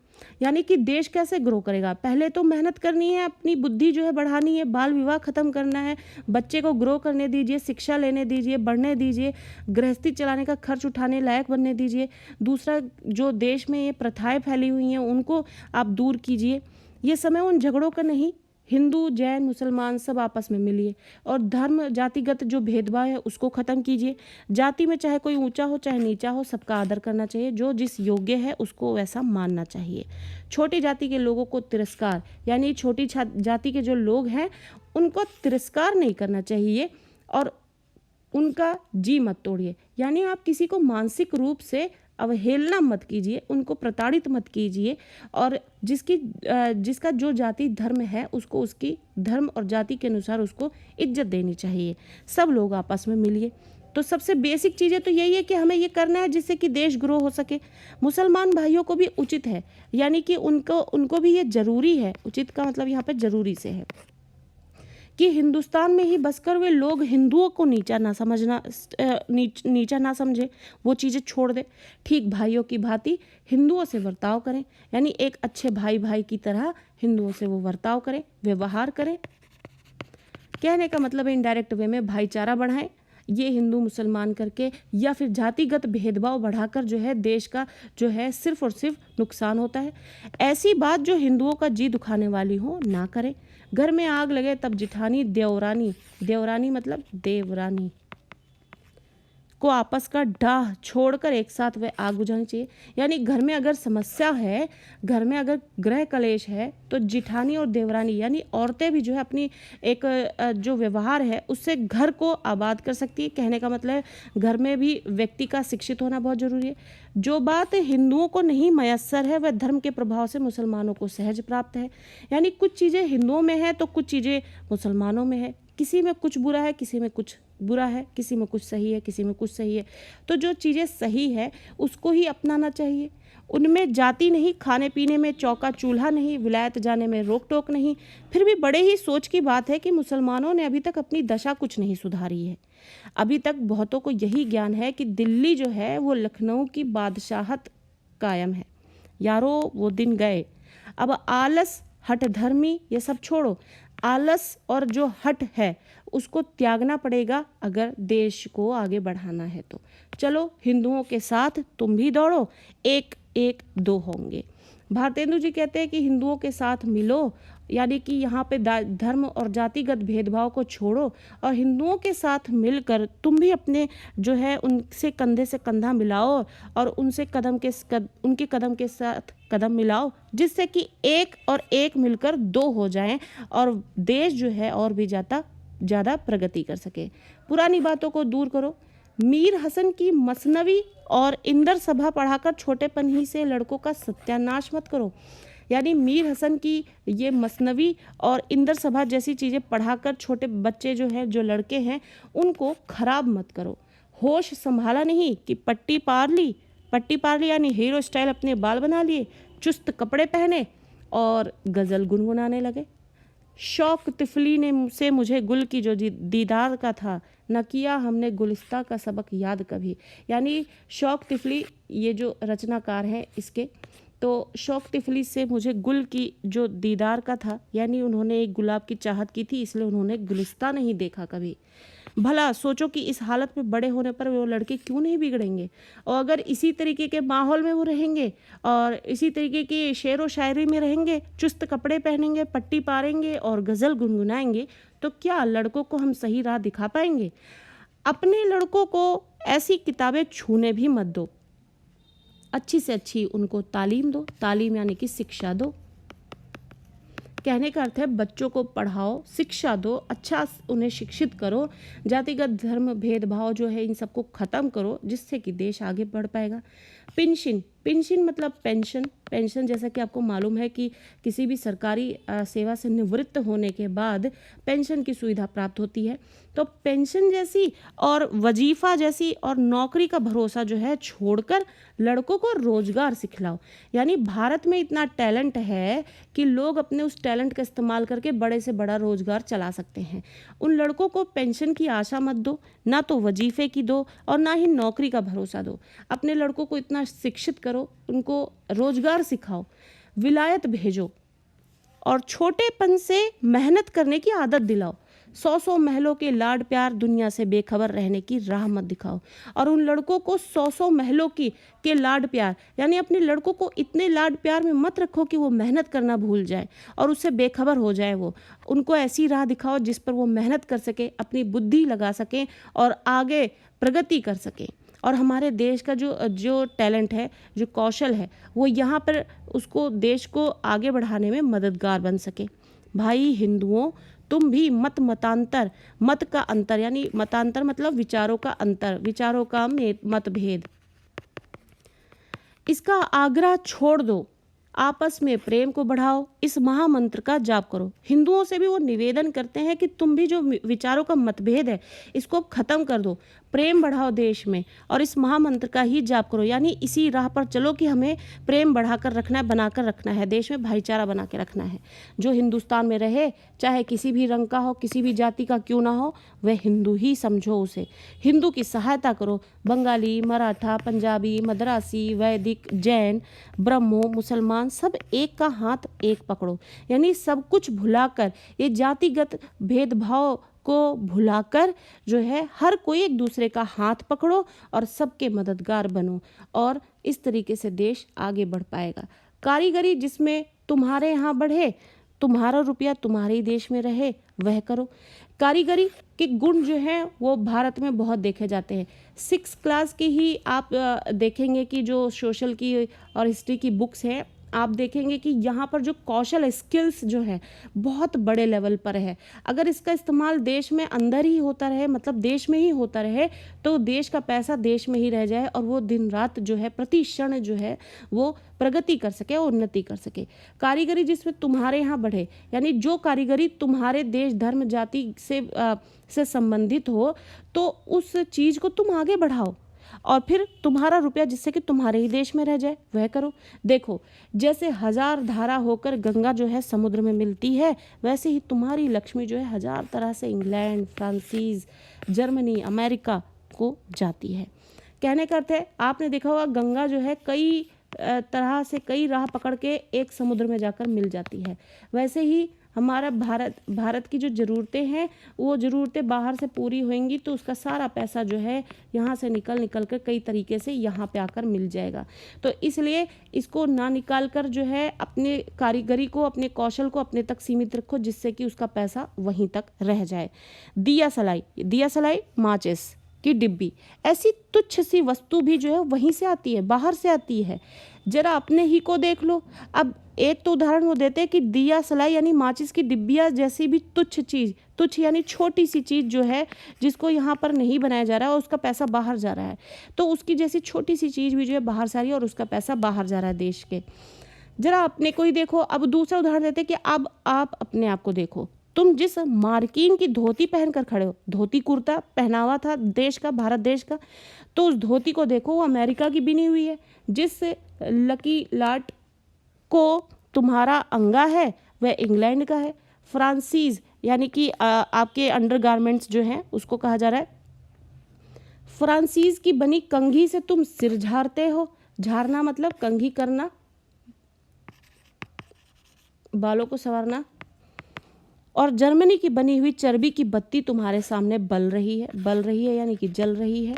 यानी कि देश कैसे ग्रो करेगा? पहले तो मेहनत करनी है, अपनी बुद्धि जो है बढ़ानी है, बाल विवाह खत्म करना है, बच्चे को ग्रो करने दीजिए, शिक्षा लेने दीजिए, बढ़ने दीजिए, गृहस्थी चलाने का खर्च उठाने लायक बनने दीजिए। दूसरा, जो देश में ये प्रथाएं फैली हुई हैं उनको आप दूर कीजिए। ये समय उन झगड़ों का नहीं, हिंदू, जैन, मुसलमान सब आपस में मिलिए और धर्म जातिगत जो भेदभाव है उसको ख़त्म कीजिए। जाति में चाहे कोई ऊंचा हो चाहे नीचा हो, सबका आदर करना चाहिए। जो जिस योग्य है उसको वैसा मानना चाहिए। छोटी जाति के लोगों को तिरस्कार, यानी छोटी जाति के जो लोग हैं उनको तिरस्कार नहीं करना चाहिए और उनका जी मत तोड़िए। यानी आप किसी को मानसिक रूप से अवहेलना मत कीजिए, उनको प्रताड़ित मत कीजिए और जिसका जो जाति धर्म है उसको उसकी धर्म और जाति के अनुसार उसको इज्जत देनी चाहिए। सब लोग आपस में मिलिए। तो सबसे बेसिक चीज़ें तो यही है कि हमें ये करना है जिससे कि देश ग्रो हो सके। मुसलमान भाइयों को भी उचित है, यानी कि उनको भी ये ज़रूरी है, उचित का मतलब यहाँ पर ज़रूरी से है कि हिंदुस्तान में ही बसकर वे लोग हिंदुओं को नीचा ना समझे, वो चीज़ें छोड़ दे। ठीक भाइयों की भांति हिंदुओं से बर्ताव करें, यानी एक अच्छे भाई भाई की तरह हिंदुओं से वो बर्ताव करें, व्यवहार करें। कहने का मतलब है इनडायरेक्ट वे में भाईचारा बढ़ाएं। ये हिंदू मुसलमान करके या फिर जातिगत भेदभाव बढ़ाकर जो है देश का जो है सिर्फ और सिर्फ नुकसान होता है। ऐसी बात जो हिंदुओं का जी दुखाने वाली हो ना करें। घर में आग लगे तब जिठानी देवरानी, देवरानी मतलब देवरानी को आपस का डाह छोड़कर एक साथ वह आग बुझानी चाहिए। यानी घर में अगर समस्या है, घर में अगर गृह कलेश है, तो जिठानी और देवरानी यानी औरतें भी जो है अपनी एक जो व्यवहार है उससे घर को आबाद कर सकती है। कहने का मतलब है घर में भी व्यक्ति का शिक्षित होना बहुत ज़रूरी है। जो बात हिंदुओं को नहीं मयस्सर है वह धर्म के प्रभाव से मुसलमानों को सहज प्राप्त है। यानी कुछ चीज़ें हिंदुओं में है तो कुछ चीज़ें मुसलमानों में है। किसी में कुछ बुरा है, किसी में कुछ बुरा है, किसी में कुछ सही है, किसी में कुछ सही है। तो जो चीज़ें सही है उसको ही अपनाना चाहिए। उनमें जाति नहीं, खाने पीने में चौका चूल्हा नहीं, विलायत जाने में रोक टोक नहीं। फिर भी बड़े ही सोच की बात है कि मुसलमानों ने अभी तक अपनी दशा कुछ नहीं सुधारी है। अभी तक बहुतों को यही ज्ञान है कि दिल्ली जो है वो लखनऊ की बादशाहत कायम है। यारो वो दिन गए, अब आलस हठधर्मी ये सब छोड़ो, आलस और जो हट है उसको त्यागना पड़ेगा अगर देश को आगे बढ़ाना है तो। चलो हिंदुओं के साथ तुम भी दौड़ो, एक एक दो होंगे। भारतेंदु जी कहते हैं कि हिंदुओं के साथ मिलो, यानी कि यहाँ पे धर्म और जातिगत भेदभाव को छोड़ो और हिंदुओं के साथ मिलकर तुम भी अपने जो है उनसे कंधे से कंधा मिलाओ और उनसे उनके कदम के साथ कदम मिलाओ, जिससे कि एक और एक मिलकर दो हो जाएं और देश जो है और भी ज़्यादा प्रगति कर सके। पुरानी बातों को दूर करो। मीर हसन की मसनवी और इंदर सभा पढ़ाकर छोटेपन ही से लड़कों का सत्यानाश मत करो। यानी मीर हसन की ये मसनवी और इंदर सभा जैसी चीज़ें पढ़ाकर छोटे बच्चे जो हैं, जो लड़के हैं, उनको खराब मत करो। होश संभाला नहीं कि पट्टी पार ली यानी हीरो स्टाइल अपने बाल बना लिए, चुस्त कपड़े पहने और गज़ल गुनगुनाने लगे। शौक तिफली ने से मुझे गुल की जो दीदार का था, न किया हमने गुलिस्ता का सबक याद कभी। यानी शौक तिफली ये जो रचनाकार हैं इसके, तो शौक तिफली से मुझे गुल की जो दीदार का था, यानी उन्होंने एक गुलाब की चाहत की थी, इसलिए उन्होंने गुलिस्ता नहीं देखा कभी। भला सोचो कि इस हालत में बड़े होने पर वो लड़के क्यों नहीं बिगड़ेंगे, और अगर इसी तरीके के माहौल में वो रहेंगे और इसी तरीके के शेर व शायरी में रहेंगे, चुस्त कपड़े पहनेंगे, पट्टी पारेंगे और गज़ल गुनगुनाएंगे, तो क्या लड़कों को हम सही राह दिखा पाएंगे? अपने लड़कों को ऐसी किताबें छूने भी मत दो, अच्छी से अच्छी उनको तालीम दो। तालीम यानी कि शिक्षा दो। कहने का अर्थ है बच्चों को पढ़ाओ, शिक्षा दो, अच्छा उन्हें शिक्षित करो, जातिगत धर्म भेदभाव जो है इन सबको ख़त्म करो, जिससे कि देश आगे बढ़ पाएगा। पेंशन मतलब पेंशन जैसा कि आपको मालूम है कि किसी भी सरकारी सेवा से निवृत्त होने के बाद पेंशन की सुविधा प्राप्त होती है। तो पेंशन जैसी और वजीफ़ा जैसी और नौकरी का भरोसा जो है छोड़कर लड़कों को रोजगार सिखलाओ। यानी भारत में इतना टैलेंट है कि लोग अपने उस टैलेंट का इस्तेमाल करके बड़े से बड़ा रोजगार चला सकते हैं। उन लड़कों को पेंशन की आशा मत दो, ना तो वजीफे की दो और ना ही नौकरी का भरोसा दो। अपने लड़कों को इतना शिक्षित करो, उनको रोजगार सिखाओ, विलायत भेजो और छोटेपन से मेहनत करने की आदत दिलाओ। 100 महलों के लाड प्यार दुनिया से बेखबर रहने की राह मत दिखाओ। और उन लड़कों को 100 महलों के लाड प्यार, यानी अपने लड़कों को इतने लाड प्यार में मत रखो कि वो मेहनत करना भूल जाए और उससे बेखबर हो जाए। वो उनको ऐसी राह दिखाओ जिस पर वो मेहनत कर सके, अपनी बुद्धि लगा सकें और आगे प्रगति कर सकें। और हमारे देश का जो टैलेंट है, जो कौशल है, वो यहाँ पर उसको देश को आगे बढ़ाने में मददगार बन सके। भाई हिंदुओं, तुम भी मत का अंतर, यानी मतांतर मतलब विचारों का अंतर, विचारों का मतभेद, इसका आग्रह छोड़ दो। आपस में प्रेम को बढ़ाओ, इस महामंत्र का जाप करो। हिंदुओं से भी वो निवेदन करते हैं कि तुम भी जो विचारों का मतभेद है इसको ख़त्म कर दो, प्रेम बढ़ाओ देश में और इस महामंत्र का ही जाप करो। यानी इसी राह पर चलो कि हमें प्रेम बढ़ाकर रखना है, बनाकर रखना है, देश में भाईचारा बना के रखना है। जो हिंदुस्तान में रहे, चाहे किसी भी रंग का हो, किसी भी जाति का क्यों ना हो, वह हिंदू ही समझो उसे। हिंदू की सहायता करो। बंगाली, मराठा, पंजाबी, मद्रासी, वैदिक, जैन, ब्रह्मो, मुसलमान, सब एक का हाथ एक पकड़ो। यानी सब कुछ भुलाकर, ये जातिगत भेदभाव को भुलाकर जो है हर कोई एक दूसरे का हाथ पकड़ो और सबके मददगार बनो और इस तरीके से देश आगे बढ़ पाएगा। कारीगरी जिसमें तुम्हारे यहाँ बढ़े, तुम्हारा रुपया तुम्हारे ही देश में रहे, वह करो। कारीगरी के गुण जो हैं वो भारत में बहुत देखे जाते हैं। 6 क्लास की ही आप देखेंगे कि जो सोशल की और हिस्ट्री की बुक्स हैं, आप देखेंगे कि यहाँ पर जो कौशल स्किल्स जो है बहुत बड़े लेवल पर है। अगर इसका इस्तेमाल देश में अंदर ही होता रहे, मतलब देश में ही होता रहे, तो देश का पैसा देश में ही रह जाए और वो दिन रात जो है प्रति क्षण जो है वो प्रगति कर सके और उन्नति कर सके। कारीगरी जिसमें तुम्हारे यहाँ बढ़े, यानी जो कारीगरी तुम्हारे देश धर्म जाति से संबंधित हो, तो उस चीज़ को तुम आगे बढ़ाओ और फिर तुम्हारा रुपया जिससे कि तुम्हारे ही देश में रह जाए, वह करो। देखो, जैसे 1000 धारा होकर गंगा जो है समुद्र में मिलती है, वैसे ही तुम्हारी लक्ष्मी जो है 1000 तरह से इंग्लैंड, फ्रांसीस, जर्मनी, अमेरिका को जाती है। कहने का अर्थ है, आपने देखा होगा गंगा जो है कई तरह से कई राह पकड़ के एक समुद्र में जाकर मिल जाती है। वैसे ही हमारा भारत की जो ज़रूरतें हैं वो ज़रूरतें बाहर से पूरी होंगी तो उसका सारा पैसा जो है यहाँ से निकल कर कई तरीके से यहाँ पे आकर मिल जाएगा। तो इसलिए इसको ना निकाल कर जो है अपने कारीगरी को, अपने कौशल को अपने तक सीमित रखो, जिससे कि उसका पैसा वहीं तक रह जाए। दिया सलाई माचिस की डिब्बी, ऐसी तुच्छ सी वस्तु भी जो है वहीं से आती है, बाहर से आती है। जरा अपने ही को देख लो। अब एक तो उदाहरण वो देते हैं कि दिया सलाई यानी माचिस की डिब्बिया जैसी भी तुच्छ चीज़, तुच्छ यानी छोटी सी चीज़ जो है जिसको यहाँ पर नहीं बनाया जा रहा है और उसका पैसा बाहर जा रहा है, तो उसकी जैसी छोटी सी चीज़ भी जो है बाहर से आ रही है और उसका पैसा बाहर जा रहा है देश के। जरा अपने को ही देखो। अब दूसरा उदाहरण देते हैं कि अब आप अपने आप को देखो। तुम जिस मार्किन की धोती पहनकर खड़े हो, धोती कुर्ता पहनावा था देश का, भारत देश का, तो उस धोती को देखो, वो अमेरिका की बिनी हुई है। जिस लकी लाट को तुम्हारा अंगा है वह इंग्लैंड का है। फ्रांसीज यानी कि आपके अंडरगारमेंट्स जो हैं उसको कहा जा रहा है। फ्रांसीज की बनी कंघी से तुम सिर झाड़ते हो, झाड़ना मतलब कंघी करना, बालों को संवारना। और जर्मनी की बनी हुई चर्बी की बत्ती तुम्हारे सामने बल रही है यानी कि जल रही है।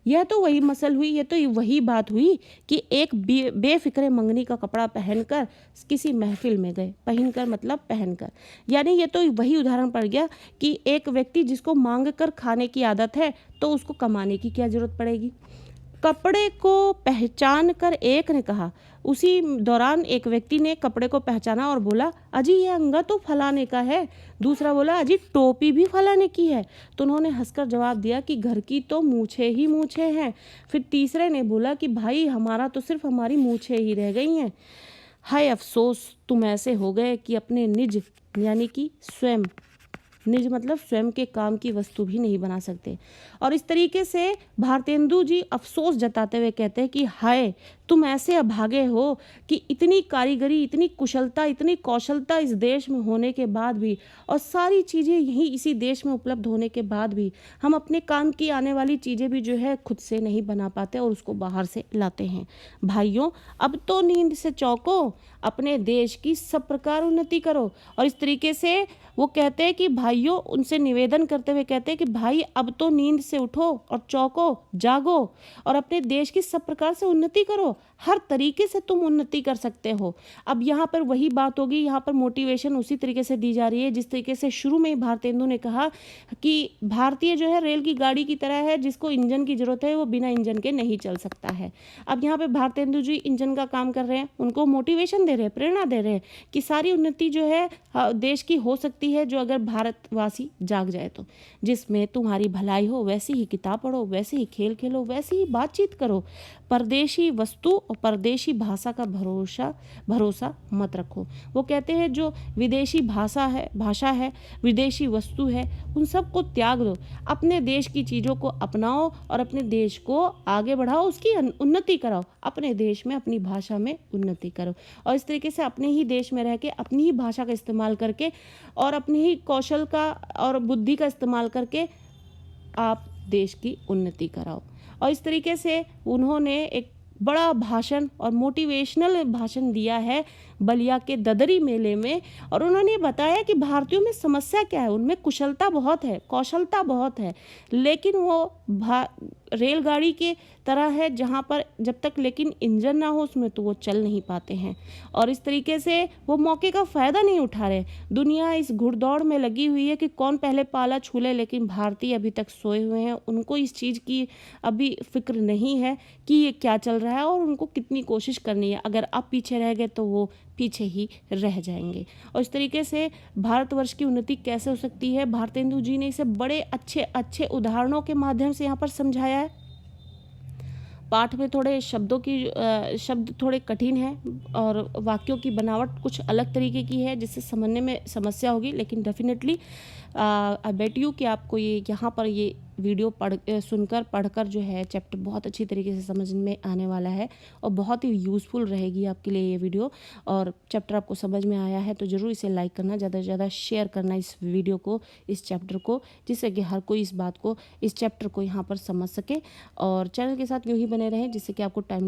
यह तो वही मसल हुई, ये तो वही बात हुई कि एक बेफिक्रे मंगनी का कपड़ा पहनकर किसी महफिल में गए। पहनकर मतलब पहनकर, यानी ये तो वही उदाहरण पड़ गया कि एक व्यक्ति जिसको मांग कर खाने की आदत है तो उसको कमाने की क्या जरूरत पड़ेगी। कपड़े को पहचान कर एक ने कहा, उसी दौरान एक व्यक्ति ने कपड़े को पहचाना और बोला, अजी ये अंगा तो फलाने का है। दूसरा बोला, अजी टोपी भी फलाने की है। तो उन्होंने हंसकर जवाब दिया कि घर की तो मूछें ही मूछें हैं। फिर तीसरे ने बोला कि भाई हमारा तो सिर्फ हमारी मूछें ही रह गई हैं। हाय अफसोस, तुम ऐसे हो गए कि अपने निज यानी कि स्वयं, निज मतलब स्वयं के काम की वस्तु भी नहीं बना सकते। और इस तरीके से भारतेंदु जी अफसोस जताते हुए कहते हैं कि हाय तुम ऐसे अभागे हो कि इतनी कारीगरी, इतनी कुशलता, इतनी कौशलता इस देश में होने के बाद भी, और सारी चीज़ें यहीं इसी देश में उपलब्ध होने के बाद भी हम अपने काम की आने वाली चीज़ें भी जो है खुद से नहीं बना पाते और उसको बाहर से लाते हैं। भाइयों अब तो नींद से चौंको, अपने देश की सब प्रकार उन्नति करो। और इस तरीके से वो कहते हैं कि भाइयों, उनसे निवेदन करते हुए कहते हैं कि भाई अब तो नींद से उठो और चौंको, जागो और अपने देश की सब प्रकार से उन्नति करो। हर तरीके से तुम उन्नति कर सकते हो। अब यहाँ पर वही बात होगी, यहाँ पर मोटिवेशन उसी तरीके से दी जा रही है जिस तरीके से शुरू में ही भारतेंदु ने कहा कि भारतीय जो है रेल की गाड़ी की तरह है, जिसको इंजन की जरूरत है वो बिना इंजन के नहीं चल सकता है। अब यहाँ पे भारतेंदु जी इंजन का काम कर रहे हैं, उनको मोटिवेशन दे रहे हैं, प्रेरणा दे रहे हैं कि सारी उन्नति जो है देश की हो सकती है जो अगर भारतवासी जाग जाए तो। जिसमें तुम्हारी भलाई हो वैसी ही किताब पढ़ो, वैसे ही खेल खेलो, वैसी ही बातचीत करो। परदेशी वस्तु और परदेशी भाषा का भरोसा मत रखो। वो कहते हैं जो विदेशी भाषा है, विदेशी वस्तु है, उन सब को त्याग दो। अपने देश की चीज़ों को अपनाओ और अपने देश को आगे बढ़ाओ, उसकी उन्नति कराओ। अपने देश में अपनी भाषा में उन्नति करो और इस तरीके से अपने ही देश में रह के अपनी ही भाषा का इस्तेमाल करके और अपनी ही कौशल का और बुद्धि का इस्तेमाल करके आप देश की उन्नति कराओ। और इस तरीके से उन्होंने एक बड़ा भाषण और मोटिवेशनल भाषण दिया है बलिया के ददरी मेले में। और उन्होंने बताया कि भारतीयों में समस्या क्या है, उनमें कुशलता बहुत है, कौशलता बहुत है, लेकिन वो रेलगाड़ी के तरह है जहाँ पर जब तक लेकिन इंजन ना हो उसमें तो वो चल नहीं पाते हैं। और इस तरीके से वो मौके का फ़ायदा नहीं उठा रहे। दुनिया इस घुड़दौड़ में लगी हुई है कि कौन पहले पाला छूले, लेकिन भारतीय अभी तक सोए हुए हैं। उनको इस चीज़ की अभी फिक्र नहीं है कि ये क्या चल रहा है और उनको कितनी कोशिश करनी है। अगर आप पीछे रह गए तो वो पीछे ही रह जाएंगे। और इस तरीके से भारतवर्ष की उन्नति कैसे हो सकती है, भारतेंदु जी ने इसे बड़े अच्छे उदाहरणों के माध्यम से यहाँ पर समझाया है। पाठ में थोड़े शब्द थोड़े कठिन हैं और वाक्यों की बनावट कुछ अलग तरीके की है जिससे समझने में समस्या होगी, लेकिन डेफिनेटली आई बेट यू कि आपको ये यहाँ पर ये वीडियो पढ़कर जो है चैप्टर बहुत अच्छी तरीके से समझ में आने वाला है और बहुत ही यूज़फुल रहेगी आपके लिए ये वीडियो। और चैप्टर आपको समझ में आया है तो ज़रूर इसे लाइक करना, ज़्यादा से ज़्यादा शेयर करना इस वीडियो को, इस चैप्टर को, जिससे कि हर कोई इस चैप्टर को यहाँ पर समझ सके। और चैनल के साथ यूँ ही बने रहें जिससे कि आपको टाइमली